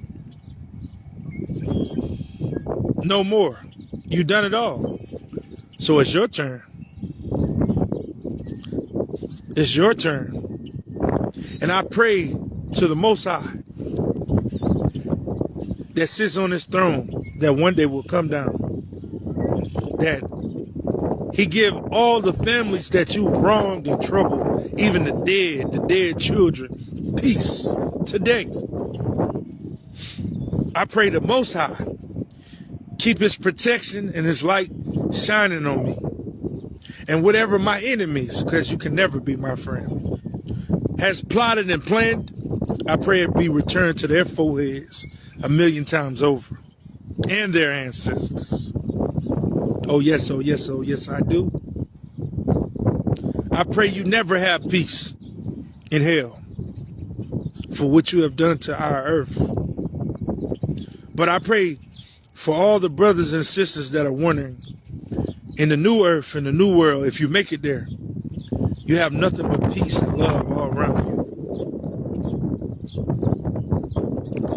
No more. You've done it all. So it's your turn. It's your turn. And I pray to the Most High that sits on his throne, that one day will come down, that he give all the families that you wronged and troubled, even the dead children, peace today. I pray the Most High keep his protection and his light shining on me. And whatever my enemies, because you can never be my friend, has plotted and planned, I pray it be returned to their foreheads 1,000,000 times over. And their ancestors. Oh yes, oh yes, oh yes, I do. I pray you never have peace in hell for what you have done to our earth. But I pray for all the brothers and sisters that are wondering, in the new earth, in the new world, if you make it there, you have nothing but peace and love all around you.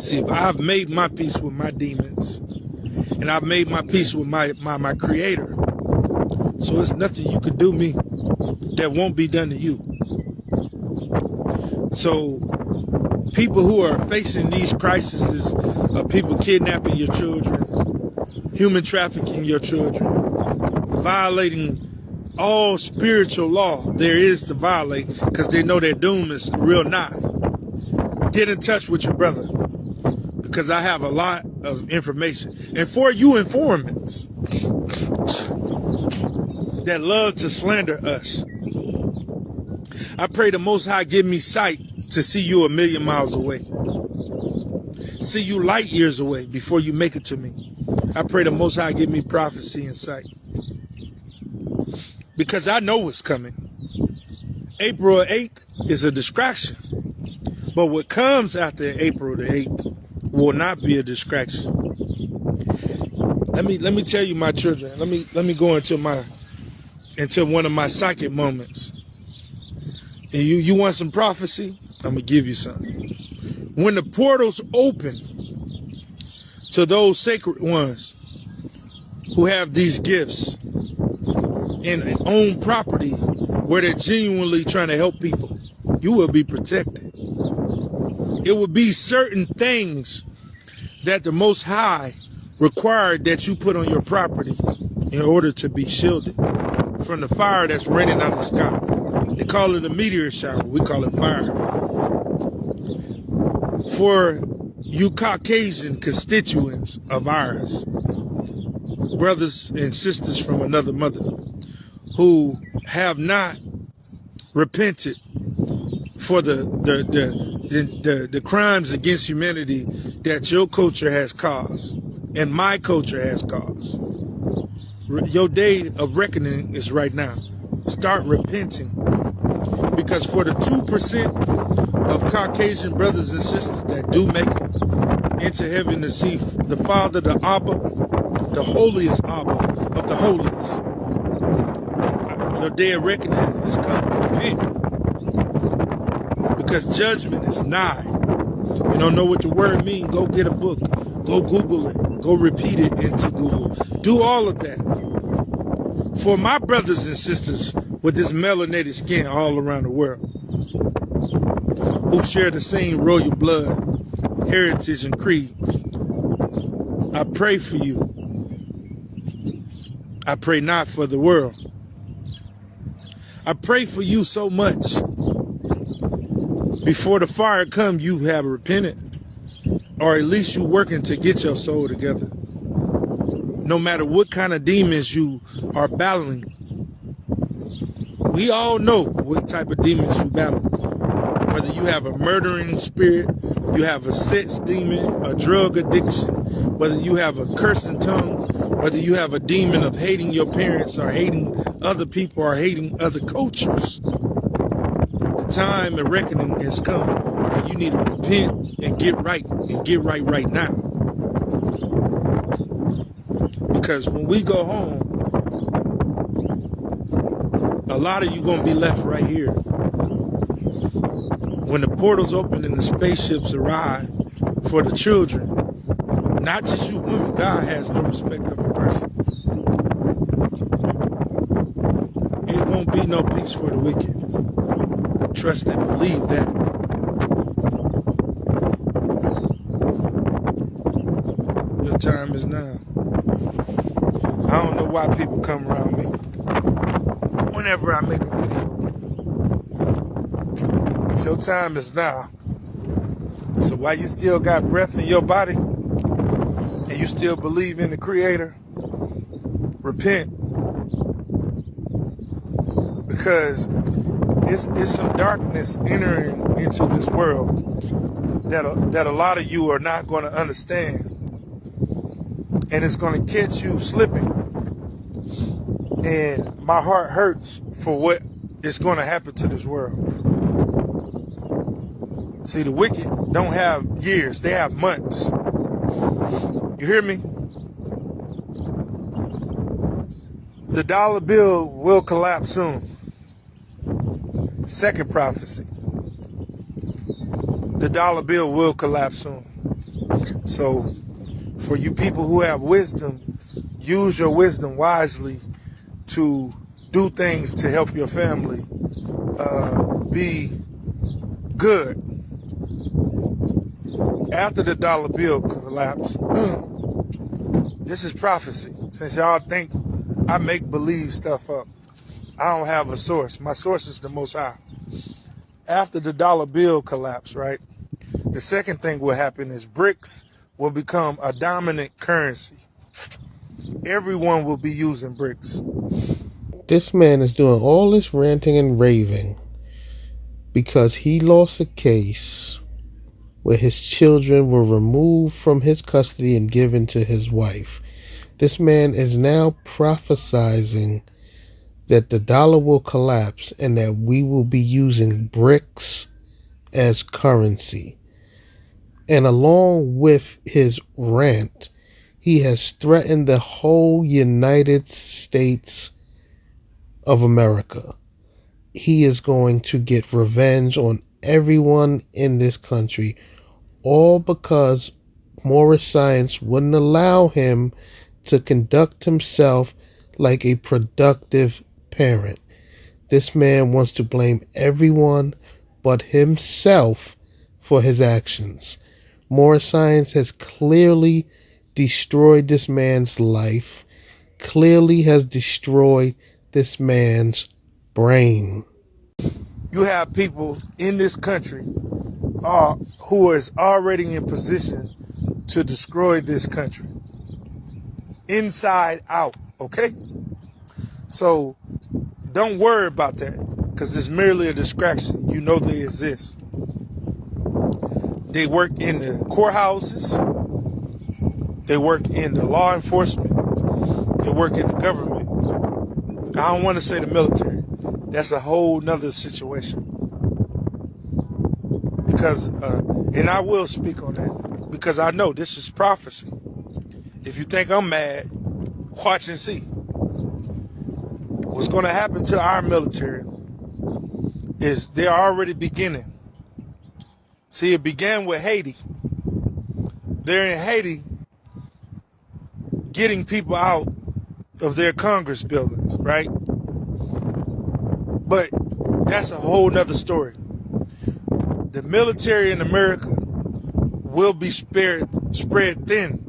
See, if I've made my peace with my demons, and I've made my peace with my creator, so there's nothing you could do me that won't be done to you. So people who are facing these crises of people kidnapping your children, human trafficking your children, violating all spiritual law there is to violate because they know their doom is real nigh. Get in touch with your brother because I have a lot of information. And for you informants that love to slander us, I pray the Most High give me sight to see you 1,000,000 miles away. See you light years away before you make it to me. I pray the Most High give me prophecy and sight. Because I know what's coming. April 8th is a distraction. But what comes after April the 8th will not be a distraction. Let me tell you, my children. Let me go into one of my psychic moments. And you want some prophecy? I'm going to give you some. When the portals open to those sacred ones who have these gifts and own property where they're genuinely trying to help people, you will be protected. It will be certain things that the Most High required that you put on your property in order to be shielded from the fire that's raining out of the sky. They call it a meteor shower. We call it fire. For you Caucasian constituents of ours, brothers and sisters from another mother, who have not repented for the crimes against humanity that your culture has caused and my culture has caused. Your day of reckoning is right now. Start repenting. Because for the 2% of Caucasian brothers and sisters that do make it into heaven to see the Father, the Abba, the holiest Abba of the holiest, your day of reckoning has come. Repent. Because judgment is nigh. You don't know what the word means? Go get a book. Go Google it. Go repeat it into Google. Do all of that. For my brothers and sisters with this melanated skin all around the world, who share the same royal blood, heritage, and creed, I pray for you. I pray not for the world. I pray for you so much. Before the fire come, you have repented, or at least you working to get your soul together. No matter what kind of demons you are battling, we all know what type of demons you battle. Whether you have a murdering spirit, you have a sex demon, a drug addiction, whether you have a cursing tongue, whether you have a demon of hating your parents or hating other people or hating other cultures. The time of reckoning has come where you need to repent and get right right now. Because when we go home, a lot of you gonna be left right here. When the portals open and the spaceships arrive for the children, not just you women, God has no respect of a person. It won't be no peace for the wicked. Trust and believe that. Your time is now. I don't know why people come around me whenever I make a video. But your time is now. So while you still got breath in your body and you still believe in the Creator, repent. Because it's some darkness entering into this world that a lot of you are not going to understand. And it's going to catch you slipping. And my heart hurts for what is going to happen to this world. See, the wicked don't have years, they have months. You hear me? The dollar bill will collapse soon. Second prophecy. The dollar bill will collapse soon. So, for you people who have wisdom, use your wisdom wisely to do things to help your family be good. After the dollar bill collapse, this is prophecy. Since y'all think I make believe stuff up, I don't have a source. My source is the Most High. After the dollar bill collapse, right, the second thing will happen is bricks will become a dominant currency. Everyone will be using bricks. This man is doing all this ranting and raving because he lost a case where his children were removed from his custody and given to his wife. This man is now prophesizing that the dollar will collapse and that we will be using bricks as currency. And along with his rant, he has threatened the whole United States of America. he is going to get revenge on everyone in this country, all because Moorish science wouldn't allow him to conduct himself like a productive parent. This man wants to blame everyone but himself for his actions. Moorish science has clearly destroyed this man's life, clearly has destroyed this man's brain. You have people in this country who is already in position to destroy this country, inside out, okay? So don't worry about that, because it's merely a distraction. You know they exist. They work in the courthouses. They work in the law enforcement. They work in the government. I don't want to say the military. That's a whole nother situation. Because, and I will speak on that, because I know this is prophecy. If you think I'm mad, watch and see. What's going to happen to our military is they're already beginning. See, it began with Haiti. They're in Haiti getting people out of their Congress buildings, right? But that's a whole nother story. The military in America will be spread thin.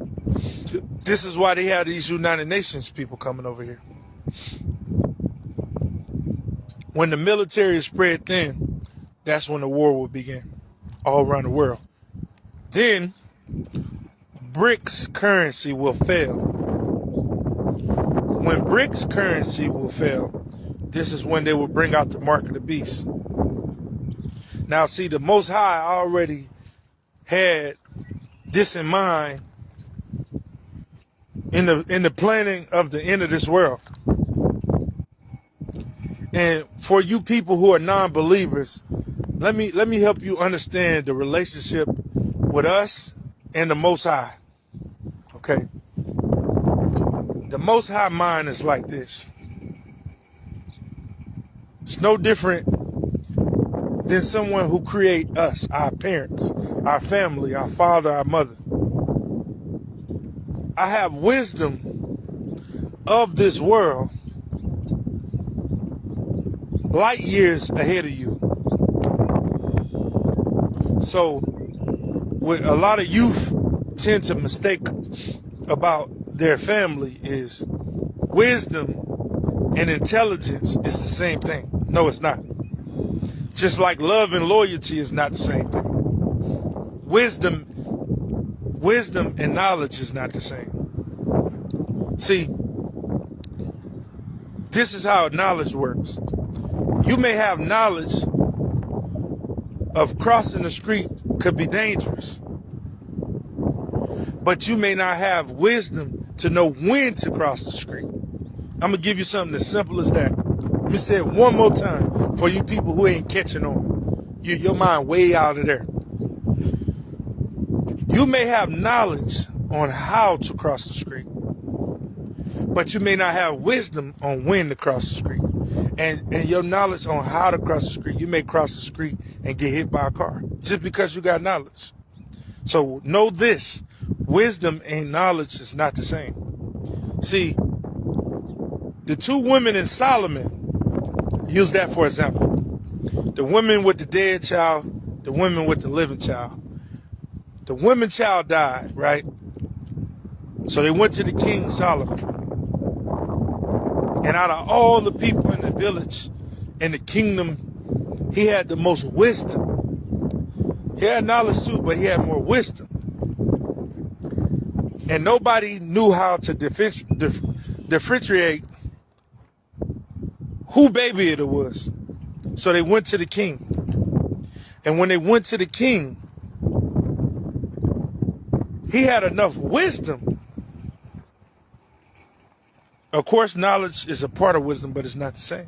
This is why they have these United Nations people coming over here. When the military is spread thin, that's when the war will begin all around the world. Then BRICS currency will fail. When BRICS currency will fail, this is when they will bring out the mark of the beast. Now, see, the Most High already had this in mind in the planning of the end of this world. And for you people who are non-believers, let me help you understand the relationship with us and the Most High. Okay? The Most High mind is like this. It's no different than someone who create us, our parents, our family, our father, our mother. I have wisdom of this world light years ahead of you. So, what a lot of youth tend to mistake about their family is wisdom and intelligence is the same thing. No, it's not. Just like love and loyalty is not the same thing. Wisdom and knowledge is not the same. See, this is how knowledge works. You may have knowledge of crossing the street could be dangerous, but you may not have wisdom to know when to cross the street. I'm going to give you something as simple as that. Let me say it one more time for you people who ain't catching on. Your mind way out of there. You may have knowledge on how to cross the street, but you may not have wisdom on when to cross the street. And your knowledge on how to cross the street, you may cross the street and get hit by a car just because you got knowledge. So know this, wisdom and knowledge is not the same. See, the two women in Solomon, use that for example. The women with the dead child, the women with the living child. The women child died, right? So they went to the king Solomon. And out of all the people in the village, in the kingdom, he had the most wisdom. He had knowledge too, but he had more wisdom. And nobody knew how to differentiate who baby it was. So they went to the king. And when they went to the king, he had enough wisdom. Of course, knowledge is a part of wisdom, but it's not the same.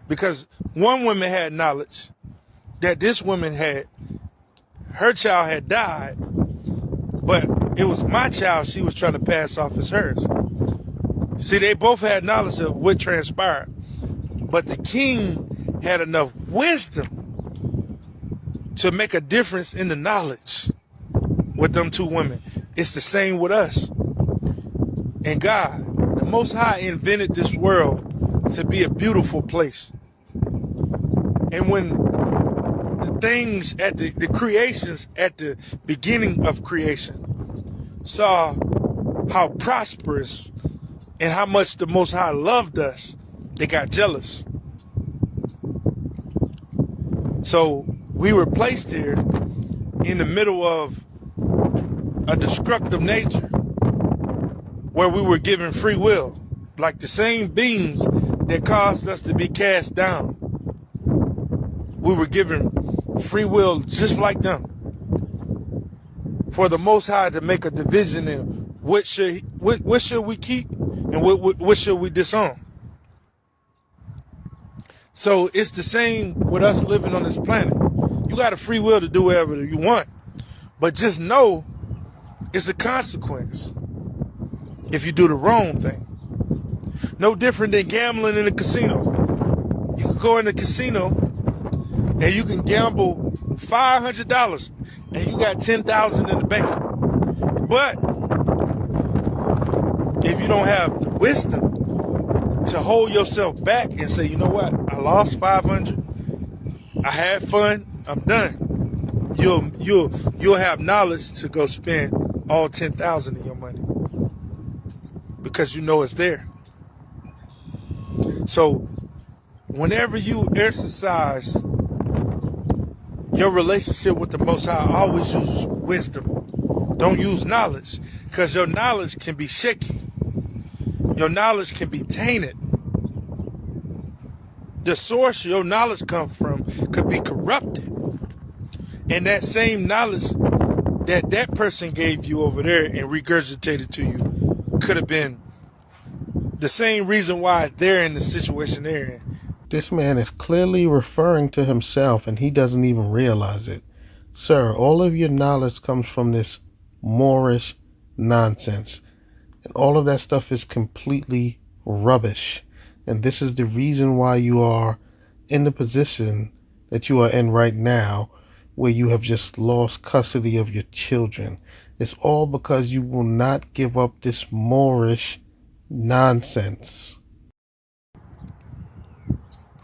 Because one woman had knowledge that this woman had, her child had died, but it was my child she was trying to pass off as hers. See, they both had knowledge of what transpired, but the king had enough wisdom to make a difference in the knowledge with them two women. It's the same with us. And God, the Most High, invented this world to be a beautiful place. And when the things at the creations at the beginning of creation saw how prosperous and how much the Most High loved us, they got jealous. So we were placed here in the middle of a destructive nature where we were given free will, like the same beings that caused us to be cast down. We were given free will just like them. For the Most High to make a division in what should we keep and what should we disown. So it's the same with us living on this planet. You got a free will to do whatever you want, but just know it's a consequence if you do the wrong thing. No different than gambling in a casino. You can go in the casino and you can gamble $500 and you got $10,000 in the bank. But if you don't have the wisdom to hold yourself back and say, you know what, I lost 500, I had fun, I'm done. You'll have knowledge to go spend all 10,000 of your money because you know it's there. So whenever you exercise your relationship with the Most High, always use wisdom. Don't use knowledge, because your knowledge can be shaky. Your knowledge can be tainted. The source your knowledge comes from could be corrupted. And that same knowledge that person gave you over there and regurgitated to you could have been the same reason why they're in the situation they're in. This man is clearly referring to himself and he doesn't even realize it. Sir, all of your knowledge comes from this Moorish nonsense. And all of that stuff is completely rubbish. And this is the reason why you are in the position that you are in right now, where you have just lost custody of your children. It's all because you will not give up this Moorish nonsense.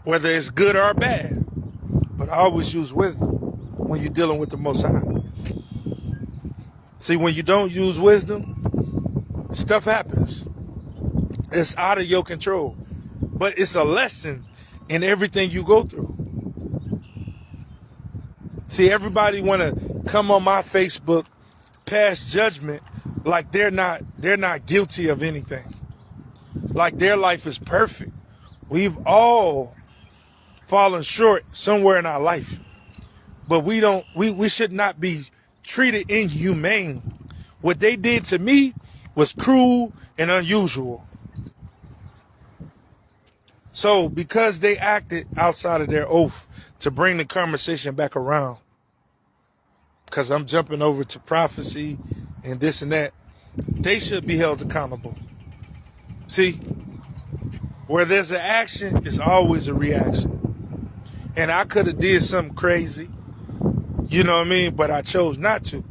Whether it's good or bad, but always use wisdom when you're dealing with the Most High. See, when you don't use wisdom, stuff happens. It's out of your control, but it's a lesson in everything you go through. See, everybody want to come on my Facebook, pass judgment like they're not guilty of anything, like their life is perfect. We've all fallen short somewhere in our life, but we should not be treated inhumane. What they did to me was cruel and unusual. So because they acted outside of their oath, to bring the conversation back around, because I'm jumping over to prophecy and this and that, they should be held accountable. See, where there's an action, there's always a reaction. And I could have did something crazy, you know what I mean? But I chose not to.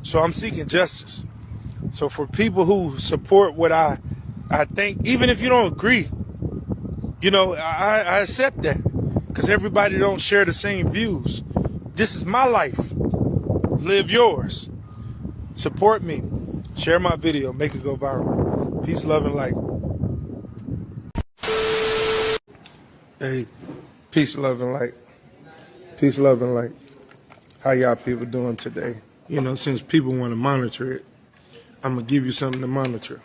So I'm seeking justice. So for people who support what I think, even if you don't agree, you know, I accept that, because everybody don't share the same views. This is my life. Live yours. Support me. Share my video. Make it go viral. Peace, love, and light. Hey, peace, love, and light. Peace, love, and light. How y'all people doing today? You know, since people want to monitor it, I'm going to give you something to monitor.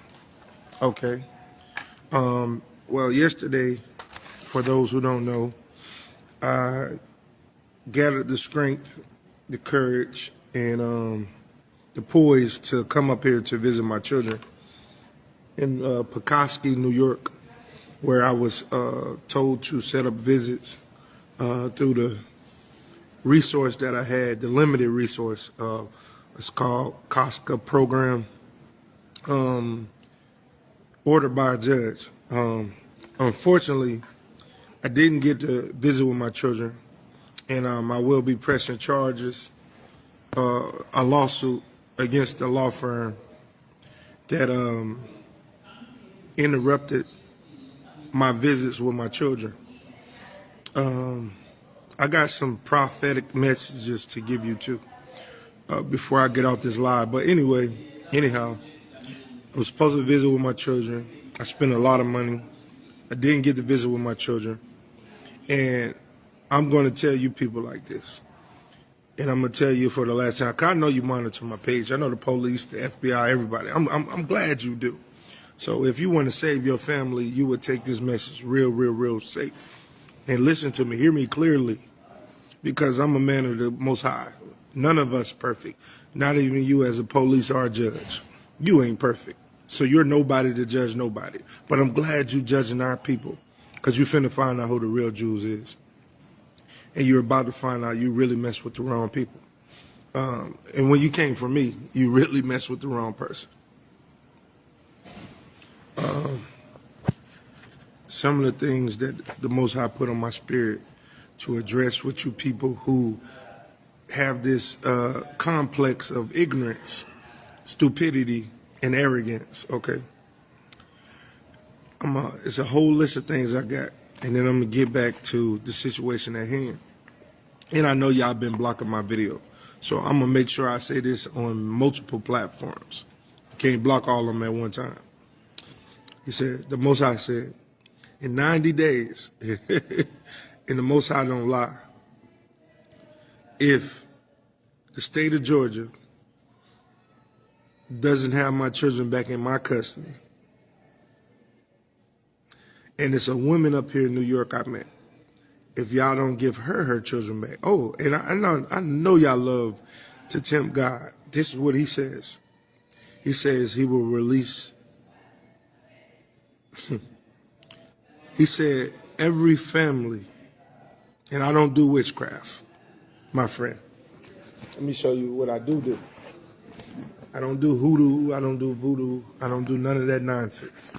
Okay. Well, yesterday, for those who don't know, I gathered the strength, the courage, and the poise to come up here to visit my children in Petoskey, New York, where I was told to set up visits through the resource that I had, the limited resource. It's called COSCA program, ordered by a judge. Unfortunately, I didn't get to visit with my children, and I will be pressing charges, a lawsuit against the law firm that interrupted my visits with my children. I got some prophetic messages to give you too before I get off this live. But anyhow, I was supposed to visit with my children. I spent a lot of money. I didn't get to visit with my children. And I'm going to tell you people like this. And I'm going to tell you for the last time, 'cause I know you monitor my page. I know the police, the FBI, everybody. I'm glad you do. So if you want to save your family, you would take this message real safe. And listen to me, hear me clearly, because I'm a man of the Most High. None of us perfect. Not even you as a police or a judge. You ain't perfect. So you're nobody to judge nobody. But I'm glad you judging our people, because you finna find out who the real Jews is. And you're about to find out you really mess with the wrong people. And when you came from me, you really mess with the wrong person. Some of the things that the Most High put on my spirit to address with you people who have this complex of ignorance, stupidity, and arrogance, okay? It's a whole list of things I got, and then I'm going to get back to the situation at hand. And I know y'all been blocking my video, so I'm going to make sure I say this on multiple platforms. You can't block all of them at one time. He said, the Most High said, in 90 days, and the Most High don't lie, if the state of Georgia doesn't have my children back in my custody, and it's a woman up here in New York I met, if y'all don't give her children back. Oh, and I know y'all love to tempt God. This is what he says. He says he will release. He said every family, and I don't do witchcraft, my friend. Let me show you what I do. I don't do hoodoo, I don't do voodoo, I don't do none of that nonsense.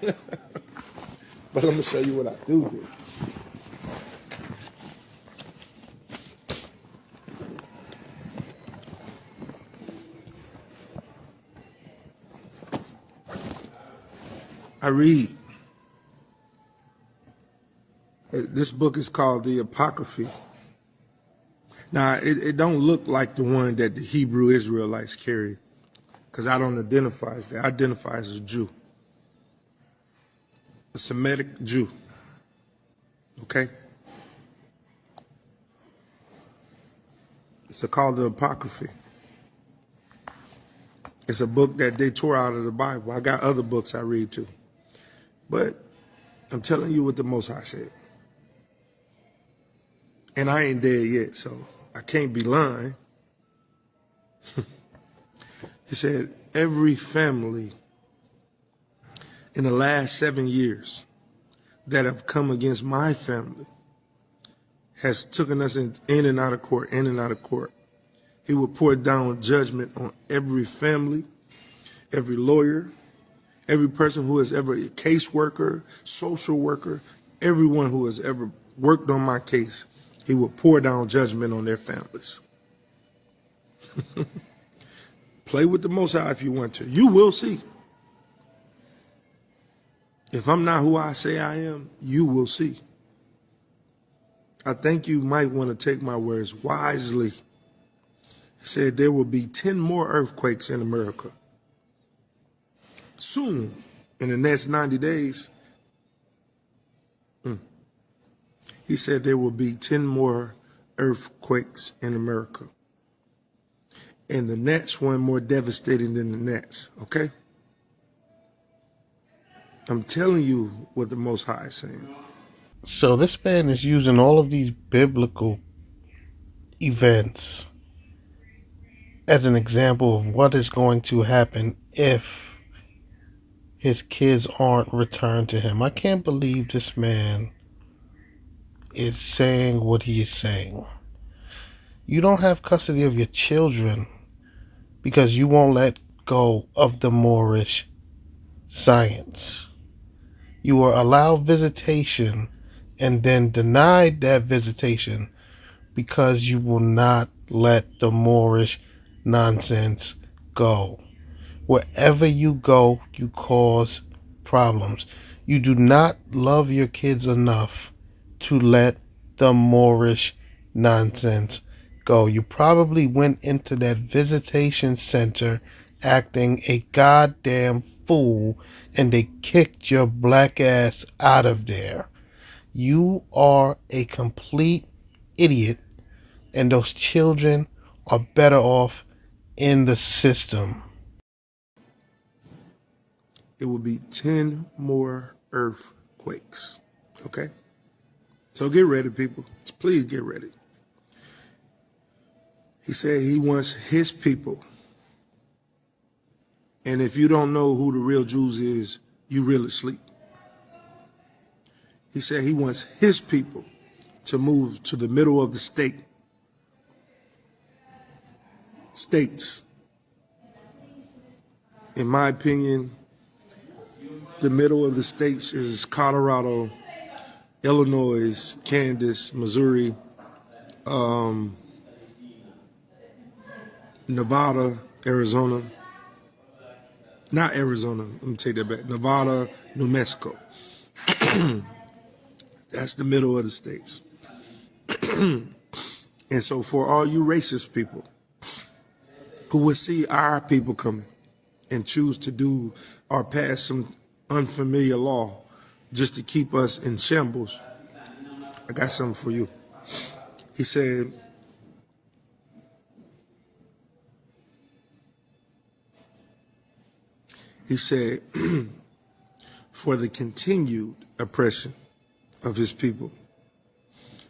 But I'm going to show you what I do. I read. This book is called the Apocryphy. Now, it don't look like the one that the Hebrew Israelites carry, because I don't identify as that. I identify as a Jew, a Semitic Jew, okay? It's called the Apocryphy. It's a book that they tore out of the Bible. I got other books I read too. But I'm telling you what the Most High said. And I ain't dead yet, so I can't be lying. He said, every family in the last 7 years that have come against my family has taken us in and out of court, in and out of court. He will pour down judgment on every family, every lawyer, every person who has ever a caseworker, social worker, everyone who has ever worked on my case. He will pour down judgment on their families. Play with the Most High if you want to. You will see. If I'm not who I say I am, you will see. I think you might want to take my words wisely. He said there will be 10 more earthquakes in America. Soon, in the next 90 days, he said there will be 10 more earthquakes in America. And the next one more devastating than the next, okay? I'm telling you what the Most High is saying. So this man is using all of these biblical events as an example of what is going to happen if his kids aren't returned to him. I can't believe this man is saying what he is saying. You don't have custody of your children because you won't let go of the Moorish science. You will allow visitation and then denied that visitation because you will not let the Moorish nonsense go. Wherever you go, you cause problems. You do not love your kids enough to let the Moorish nonsense go. You probably went into that visitation center acting a goddamn fool, and they kicked your black ass out of there. You are a complete idiot, and those children are better off in the system. It will be 10 more earthquakes. Okay? So get ready, people. Please get ready. He said he wants his people. And if you don't know who the real Jews is, you really sleep. He said he wants his people to move to the middle of the states. In my opinion, the middle of the states is Colorado, Illinois, Kansas, Missouri, Nevada, Arizona. Not Arizona, let me take that back. Nevada, New Mexico. That's the middle of the states. And so for all you racist people who will see our people coming and choose to do or pass some unfamiliar law just to keep us in shambles, I got something for you. He said, for the continued oppression of his people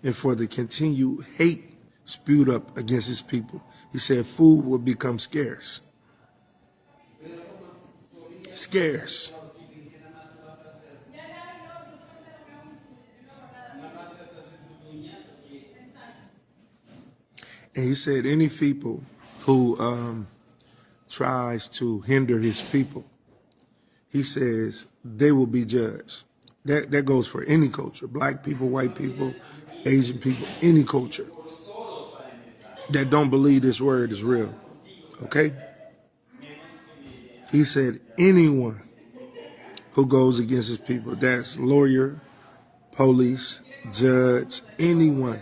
and for the continued hate spewed up against his people, he said food will become scarce. Scarce. And he said any people who tries to hinder his people, he says they will be judged. That goes for any culture, black people, white people, Asian people, any culture that don't believe this word is real, okay? He said anyone who goes against his people, that's lawyer, police, judge, anyone,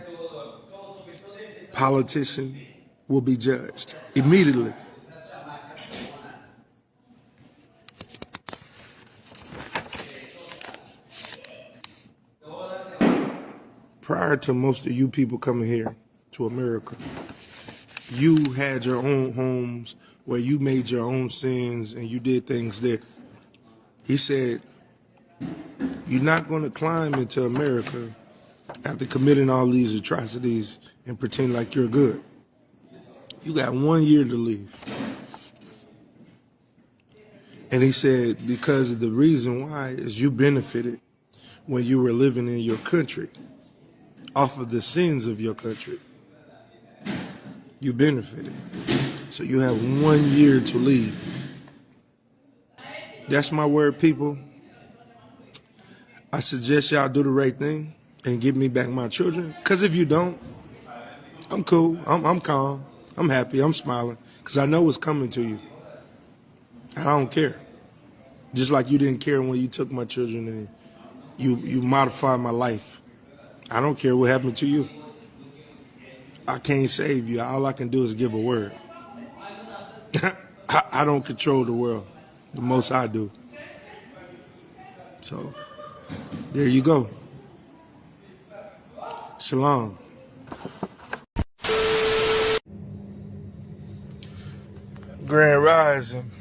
politician, will be judged immediately. Prior to most of you people coming here to America, you had your own homes where you made your own sins and you did things there. He said, you're not going to climb into America after committing all these atrocities and pretend like you're good. You got 1 year to leave. And he said, because the reason why is you benefited when you were living in your country off of the sins of your country. You benefited. So you have 1 year to leave. That's my word, people. I suggest y'all do the right thing and give me back my children. Because if you don't, I'm cool. I'm calm. I'm happy. I'm smiling. Because I know what's coming to you. And I don't care. Just like you didn't care when you took my children and you modified my life. I don't care what happened to you. I can't save you. All I can do is give a word. I don't control the world. The most I do. So, there you go. Shalom. Grand Rising.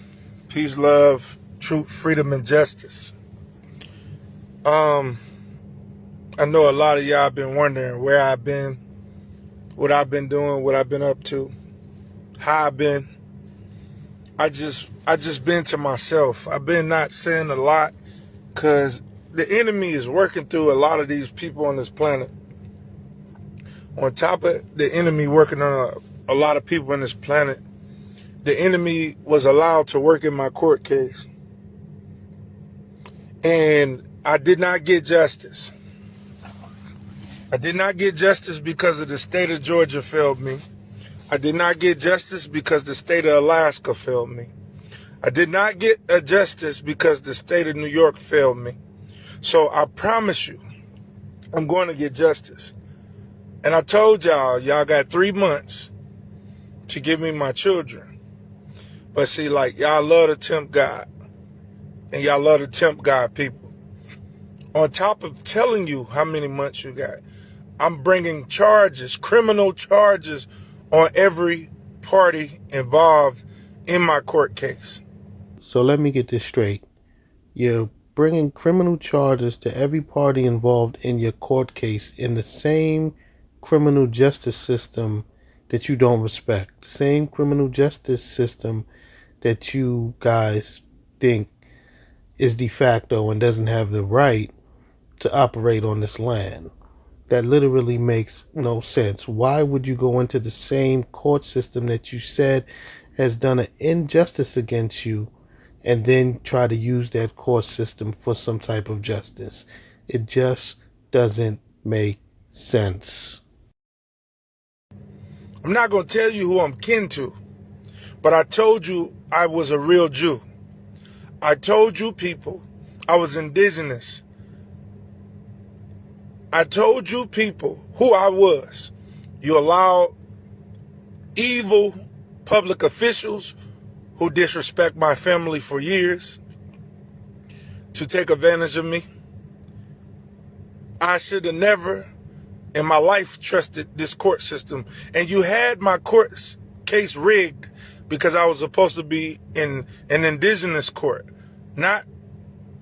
Peace, love, truth, freedom, and justice. I know a lot of y'all been wondering where I've been, what I've been doing, what I've been up to, how I've been. I just been to myself. I've been not saying a lot because the enemy is working through a lot of these people on this planet. On top of the enemy working on a lot of people on this planet, the enemy was allowed to work in my court case. And I did not get justice. I did not get justice because of the state of Georgia failed me. I did not get justice because the state of Alaska failed me. I did not get a justice because the state of New York failed me. So I promise you, I'm going to get justice. And I told y'all got 3 months to give me my children. But see, like, y'all love to tempt God. And y'all love to tempt God people. On top of telling you how many months you got, I'm bringing charges, criminal charges, on every party involved in my court case. So let me get this straight. You're bringing criminal charges to every party involved in your court case in the same criminal justice system that you don't respect. The same criminal justice system that you guys think is de facto and doesn't have the right to operate on this land. That literally makes no sense. Why would you go into the same court system that you said has done an injustice against you and then try to use that court system for some type of justice? It just doesn't make sense. I'm not going to tell you who I'm kin to, but I told you I was a real Jew. I told you people I was indigenous. I told you people who I was. You allowed evil public officials who disrespect my family for years to take advantage of me. I should have never in my life trusted this court system. And you had my court case rigged because I was supposed to be in an indigenous court, not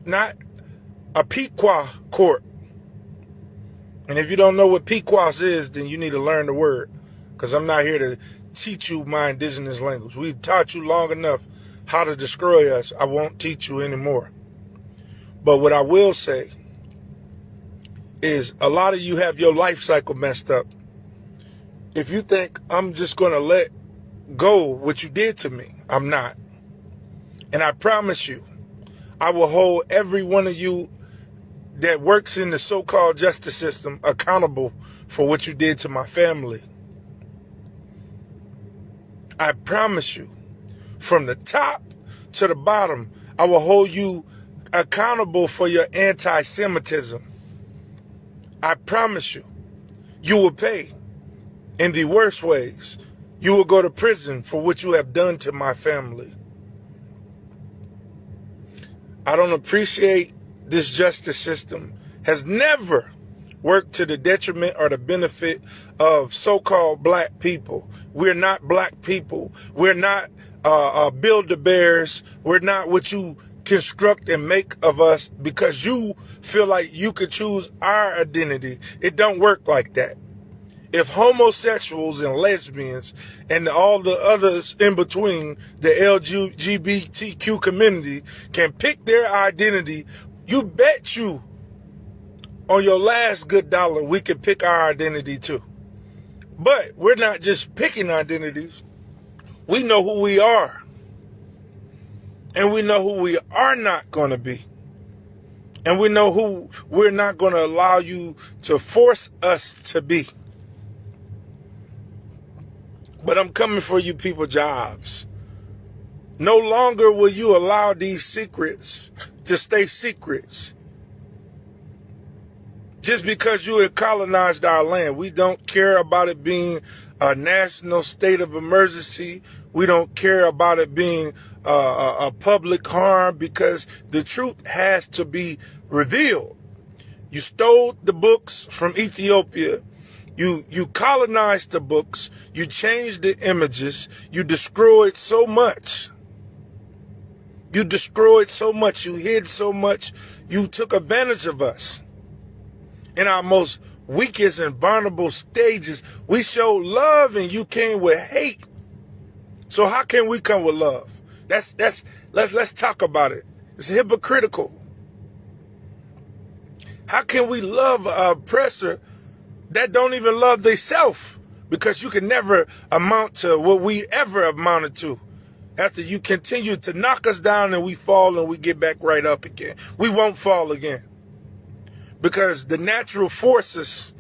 a Pequot court. And if you don't know what Pequot is, then you need to learn the word, because I'm not here to teach you my indigenous language. We've taught you long enough how to destroy us. I won't teach you anymore. But what I will say is a lot of you have your life cycle messed up. If you think I'm just going to let go what you did to me, I'm not. And I promise you, I will hold every one of you that works in the so-called justice system accountable for what you did to my family. I promise you, from the top to the bottom, I will hold you accountable for your anti-Semitism. I promise you, you will pay in the worst ways. You will go to prison for what you have done to my family. I don't appreciate this justice system. Has never worked to the detriment or the benefit of so-called black people. We're not black people. We're not Build-A-Bears. We're not what you construct and make of us because you feel like you could choose our identity. It don't work like that. If homosexuals and lesbians and all the others in between, the LGBTQ community, can pick their identity, you bet you on your last good dollar we can pick our identity too. But we're not just picking identities. We know who we are. And we know who we are not going to be. And we know who we're not going to allow you to force us to be. But I'm coming for you people jobs. No longer will you allow these secrets to stay secrets. Just because you have colonized our land, we don't care about it being a national state of emergency. We don't care about it being a public harm, because the truth has to be revealed. You stole the books from Ethiopia. You colonized the books. You changed the images. You destroyed so much. You destroyed so much. You hid so much. You took advantage of us. In our most weakest and vulnerable stages, we showed love and you came with hate. So how can we come with love? Let's talk about it. It's hypocritical. How can we love an oppressor that don't even love themselves? Because you can never amount to what we ever amounted to. After you continue to knock us down and we fall and we get back right up again. We won't fall again. Because the natural forces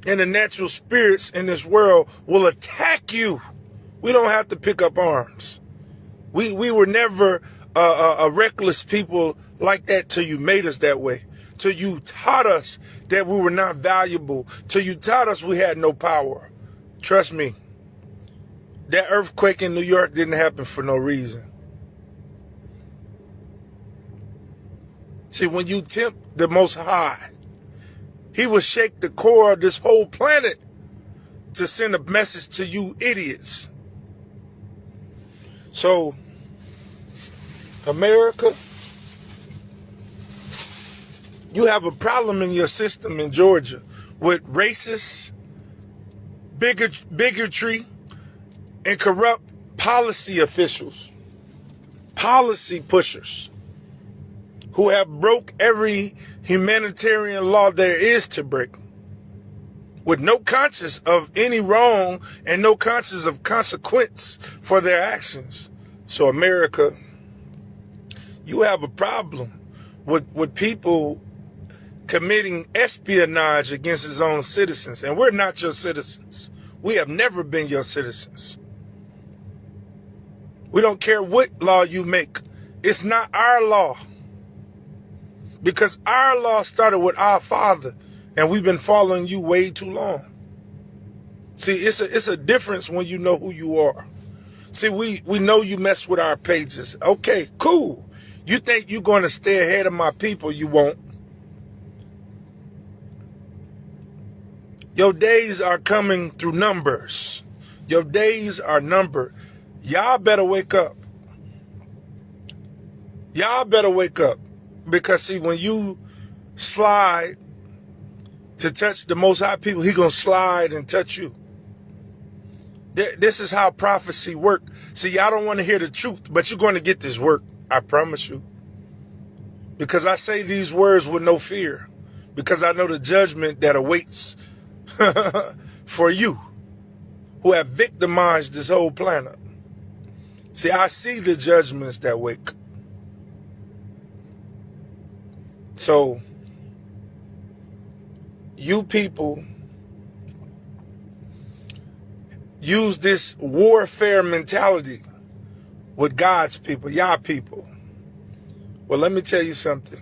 and the natural spirits in this world will attack you. We don't have to pick up arms. We were never a reckless people like that till you made us that way. Till you taught us that we were not valuable. Till you taught us we had no power. Trust me, that earthquake in New York didn't happen for no reason. See, when you tempt the Most High, He will shake the core of this whole planet to send a message to you idiots. So, America, you have a problem in your system in Georgia with racist, bigotry, and corrupt policy officials, policy pushers, who have broke every humanitarian law there is to break, with no conscience of any wrong and no conscience of consequence for their actions. So America, you have a problem with people committing espionage against his own citizens. And we're not your citizens. We have never been your citizens. We don't care what law you make. It's not our law. Because our law started with our father, and we've been following you way too long. See, it's a difference when you know who you are. See, we know you mess with our pages. Okay, cool. You think you're going to stay ahead of my people? You won't. Your days are coming through numbers. Your days are numbered. Y'all better wake up. Y'all better wake up. Because see, when you slide to touch the Most High people, He gonna slide and touch you. This is how prophecy work. See, y'all don't want to hear the truth, but you're going to get this work. I promise you. Because I say these words with no fear. Because I know the judgment that awaits for you who have victimized this whole planet. See, I see the judgments that wake. So, you people use this warfare mentality with God's people, y'all people. Well, let me tell you something.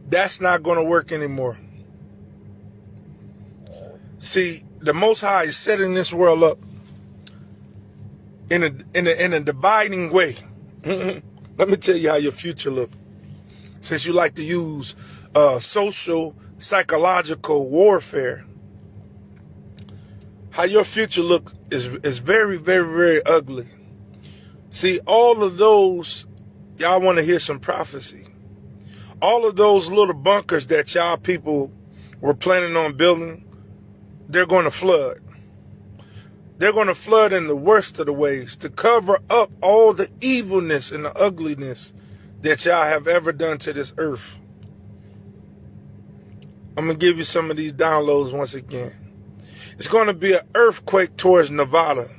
That's not going to work anymore. See, the Most High is setting this world up in a dividing way. Let me tell you how your future looks. Since you like to use social, psychological warfare, how your future looks is very, very, very ugly. See, all of those, y'all want to hear some prophecy. All of those little bunkers that y'all people were planning on building, they're going to flood. They're going to flood in the worst of the ways to cover up all the evilness and the ugliness that y'all have ever done to this earth. I'm going to give you some of these downloads once again. It's going to be an earthquake towards Nevada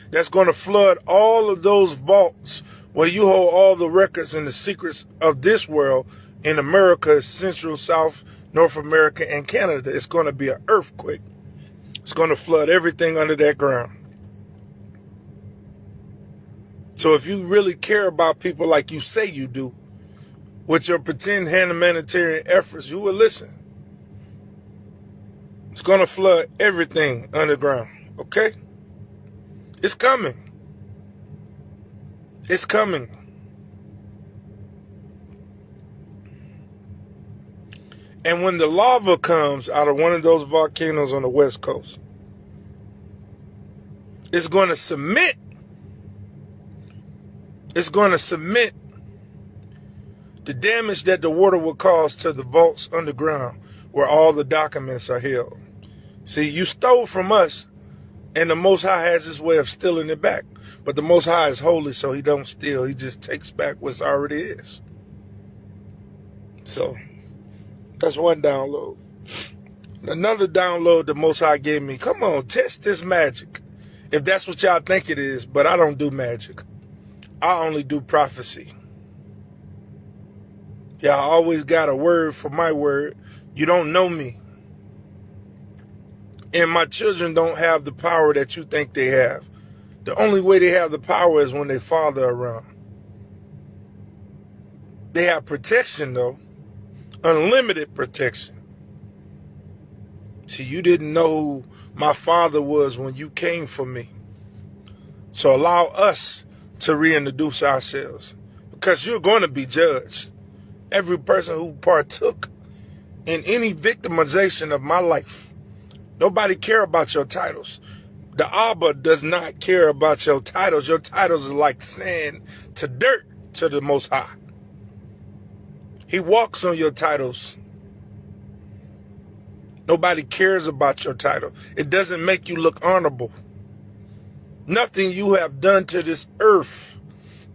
that's going to flood all of those vaults where you hold all the records and the secrets of this world in America, Central, South, North America, and Canada. It's going to be an earthquake. It's going to flood everything under that ground. So if you really care about people like you say you do, with your pretend humanitarian efforts, you will listen. It's going to flood everything underground, okay? It's coming. It's coming. And when the lava comes out of one of those volcanoes on the West Coast, it's going to cement. It's going to cement the damage that the water will cause to the vaults underground where all the documents are held. See, you stole from us, and the Most High has his way of stealing it back. But the Most High is holy, so he don't steal. He just takes back what's already is. So, that's one download. Another download the Most High gave me. Come on, test this magic. If that's what y'all think it is, but I don't do magic. I only do prophecy. Y'all always got a word for my word. You don't know me. And my children don't have the power that you think they have. The only way they have the power is when their father around. They have protection though. Unlimited protection. See, you didn't know who my father was when you came for me. So allow us to reintroduce ourselves. Because you're going to be judged. Every person who partook in any victimization of my life. Nobody care about your titles. The Abba does not care about your titles. Your titles are like sand to dirt to the Most High. He walks on your titles. Nobody cares about your title. It doesn't make you look honorable. Nothing you have done to this earth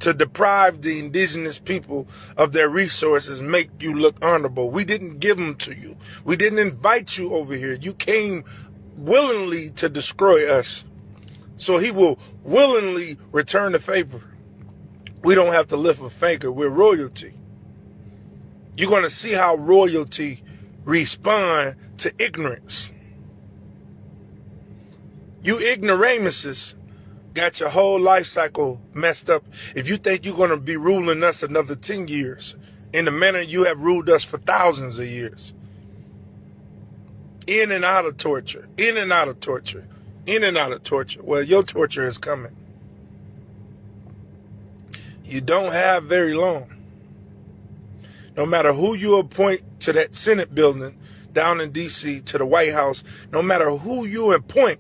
to deprive the indigenous people of their resources make you look honorable. We didn't give them to you. We didn't invite you over here. You came willingly to destroy us. So he will willingly return the favor. We don't have to lift a finger. We're royalty. You're going to see how royalty respond to ignorance. You ignoramuses got your whole life cycle messed up. If you think you're going to be ruling us another 10 years in the manner you have ruled us for thousands of years. In and out of torture, in and out of torture, in and out of torture. Well, your torture is coming. You don't have very long. No matter who you appoint to that Senate building down in D.C., to the White House, no matter who you appoint,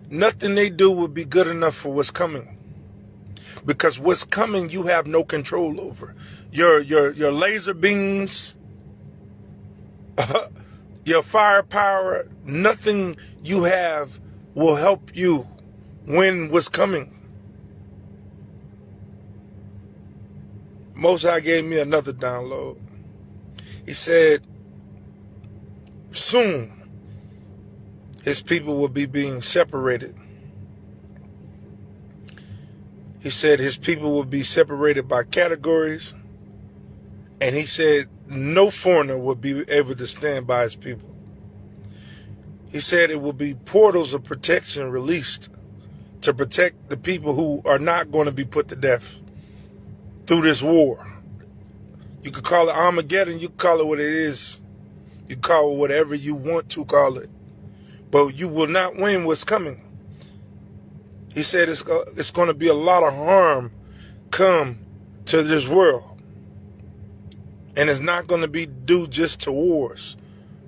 nothing they do will be good enough for what's coming. Because what's coming, you have no control over. Your laser beams, your firepower, nothing you have will help you win what's coming. Most High gave me another download. He said, soon his people will be being separated. He said his people will be separated by categories. And he said no foreigner will be able to stand by his people. He said it will be portals of protection released to protect the people who are not going to be put to death through this war. You could call it Armageddon. You could call it what it is. You can call it whatever you want to call it. But you will not win what's coming. He said it's going to be a lot of harm come to this world. And it's not going to be due just to wars,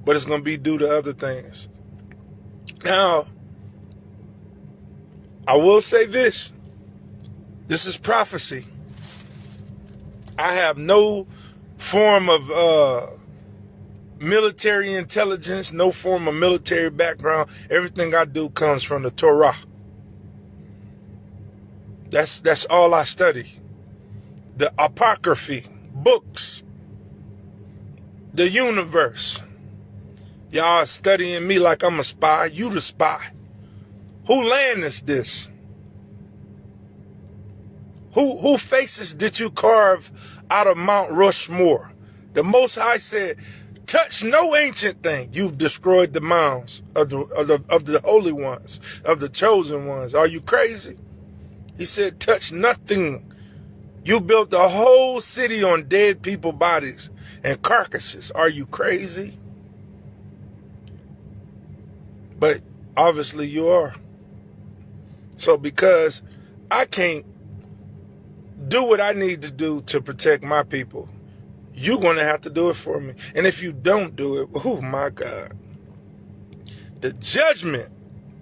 but it's going to be due to other things. Now, I will say this. This is prophecy. I have no form of military intelligence, no form of military background. Everything I do comes from the Torah. That's all I study. The apocryphy, books, the universe. Y'all studying me like I'm a spy. You the spy. Who land is this? Who faces did you carve out of Mount Rushmore? The Most High said, touch no ancient thing. You've destroyed the mounds of the holy ones, of the chosen ones. Are you crazy? He said, touch nothing. You built a whole city on dead people bodies and carcasses. Are you crazy? But obviously you are. So because I can't do what I need to do to protect my people, you're going to have to do it for me. And if you don't do it, oh my God, the judgment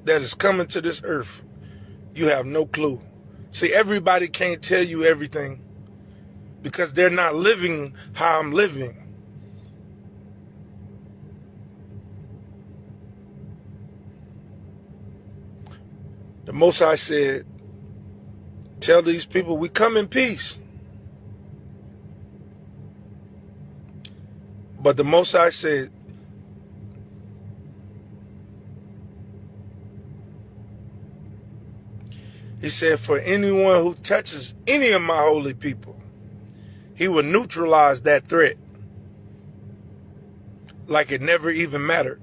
that is coming to this earth, you have no clue. See, everybody can't tell you everything because they're not living how I'm living. The Most High said, tell these people we come in peace. But the Most High said, he said, for anyone who touches any of my holy people, he will neutralize that threat like it never even mattered.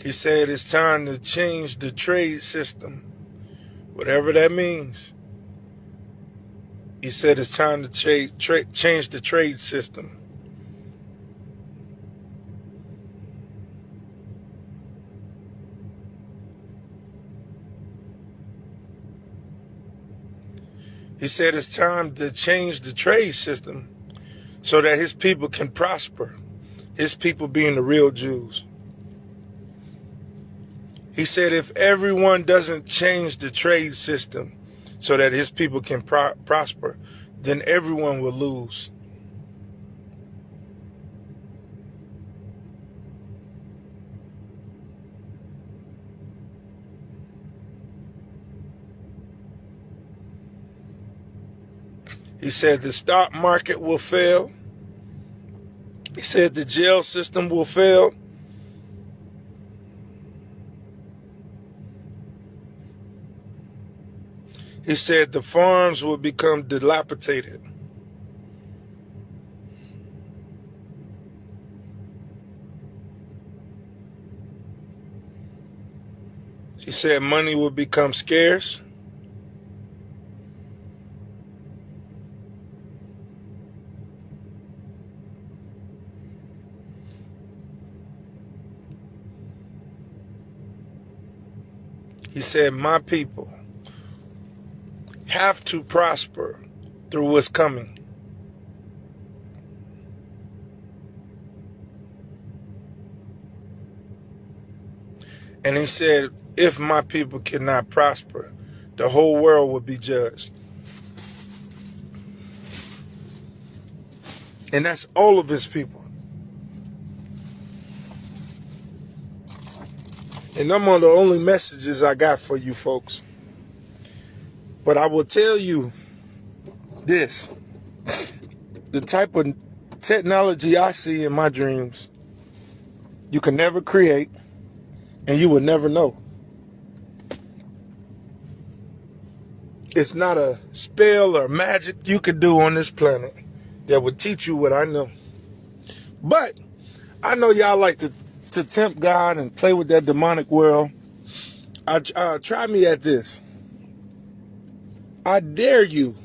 He said it's time to change the trade system, whatever that means. He said it's time to change the trade system. He said it's time to change the trade system so that his people can prosper. His people being the real Jews. He said if everyone doesn't change the trade system so that his people can prosper, then everyone will lose. He said the stock market will fail. He said the jail system will fail. He said the farms will become dilapidated. He said money will become scarce. He said, my people have to prosper through what's coming. And he said, if my people cannot prosper, the whole world will be judged. And that's all of his people. And them are the only messages I got for you folks. But I will tell you this. The type of technology I see in my dreams, you can never create, and you will never know. It's not a spell or magic you could do on this planet that would teach you what I know. But I know y'all like to tempt God and play with that demonic world. Try me at this. I dare you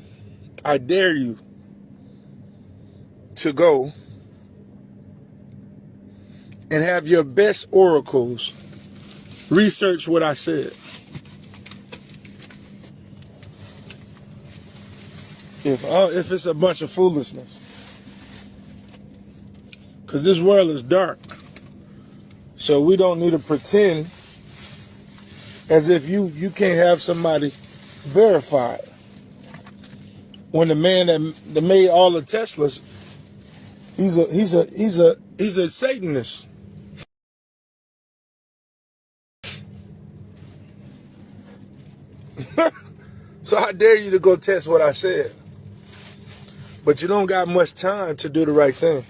to go and have your best oracles research what I said. If it's a bunch of foolishness. Because this world is dark. So we don't need to pretend as if you can't have somebody verified. When the man that made all the Teslas, he's a Satanist. So I dare you to go test what I said. But you don't got much time to do the right thing.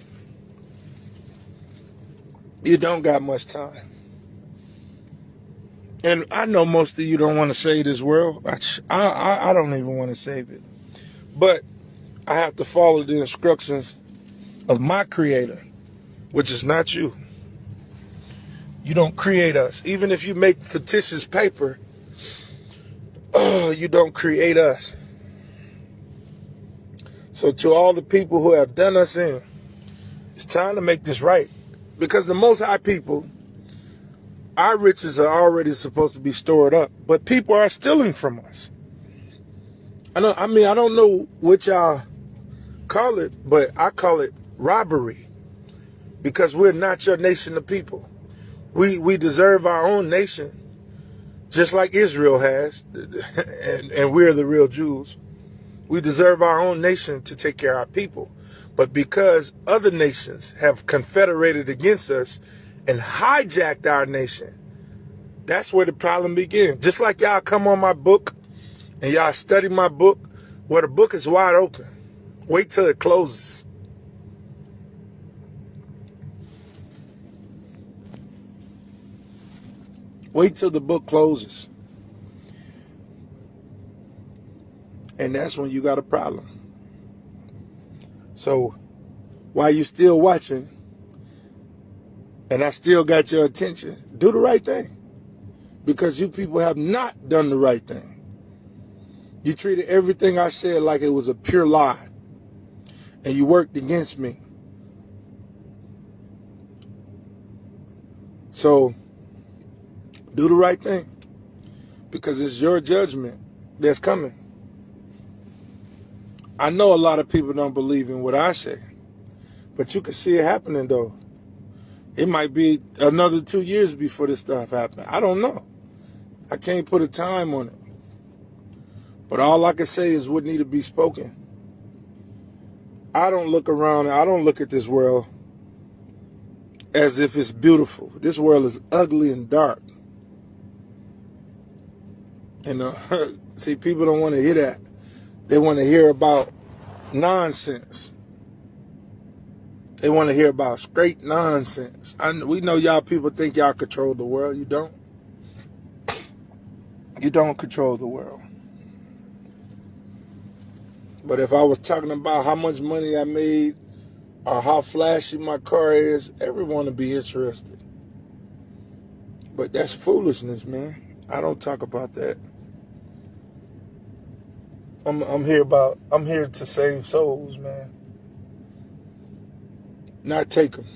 You don't got much time. And I know most of you don't want to save this world. I don't even want to save it. But I have to follow the instructions of my creator, which is not you. You don't create us. Even if you make fictitious paper, you don't create us. So to all the people who have done us in, it's time to make this right. Because the Most High people, our riches are already supposed to be stored up, but people are stealing from us. I don't know what y'all call it, but I call it robbery, because we're not your nation of people. We deserve our own nation, just like Israel has, and we're the real Jews. We deserve our own nation to take care of our people. But because other nations have confederated against us and hijacked our nation, that's where the problem begins. Just like y'all come on my book and y'all study my book, where the book is wide open. Wait till it closes. Wait till the book closes. And that's when you got a problem. So while you're still watching, and I still got your attention, Do the right thing. Because you people have not done the right thing. You treated everything I said like it was a pure lie. And you worked against me. So, do the right thing. Because it's your judgment that's coming. I know a lot of people don't believe in what I say. But you can see it happening though. It might be another 2 years before this stuff happens. I don't know. I can't put a time on it. But all I can say is what need to be spoken. I don't look around and I don't look at this world as if it's beautiful. This world is ugly and dark. And see, people don't want to hear that. They want to hear about nonsense. They want to hear about straight nonsense. We know y'all people think y'all control the world. You don't. You don't control the world. But if I was talking about how much money I made or how flashy my car is, everyone would be interested. But that's foolishness, man. I don't talk about that. I'm here to save souls, man. Not take them.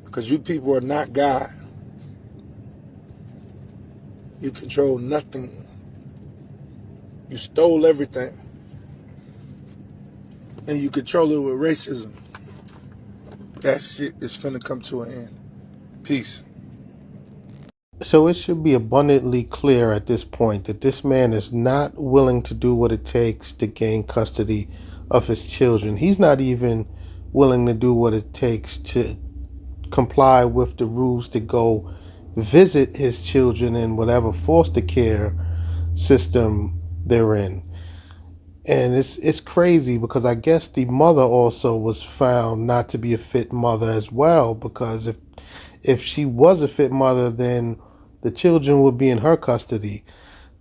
Because you people are not God. You control nothing. You stole everything. And you control it with racism. That shit is finna come to an end. Peace. So it should be abundantly clear at this point that this man is not willing to do what it takes to gain custody of his children. He's not even willing to do what it takes to comply with the rules to go visit his children in whatever foster care system they're in. And it's crazy because I guess the mother also was found not to be a fit mother as well, because if she was a fit mother, then the children would be in her custody.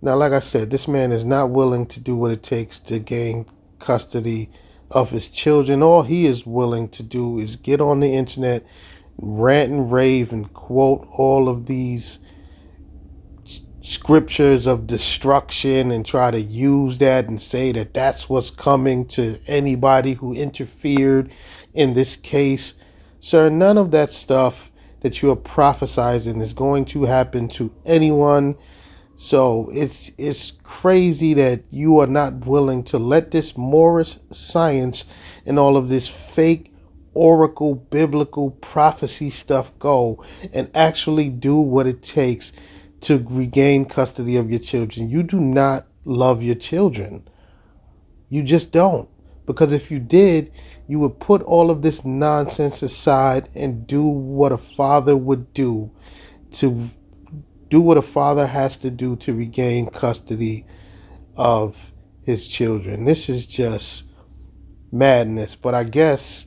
Now, like I said, this man is not willing to do what it takes to gain custody of his children. All he is willing to do is get on the internet, rant and rave and quote all of these scriptures of destruction and try to use that and say that that's what's coming to anybody who interfered in this case. Sir, none of that stuff that you are prophesizing is going to happen to anyone. So it's crazy that you are not willing to let this Moorish science and all of this fake oracle biblical prophecy stuff go and actually do what it takes to regain custody of your children. You do not love your children. You just don't. Because if you did, you would put all of this nonsense aside and do what a father would do, to do what a father has to do to regain custody of his children. This is just madness. But I guess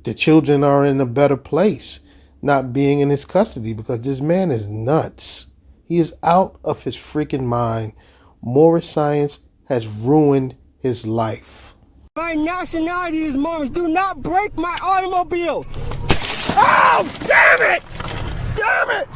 the children are in a better place not being in his custody, because this man is nuts. He is out of his freaking mind. Moorish science has ruined his life. My nationality is Moorish. Do not break my automobile. Oh, damn it! Damn it!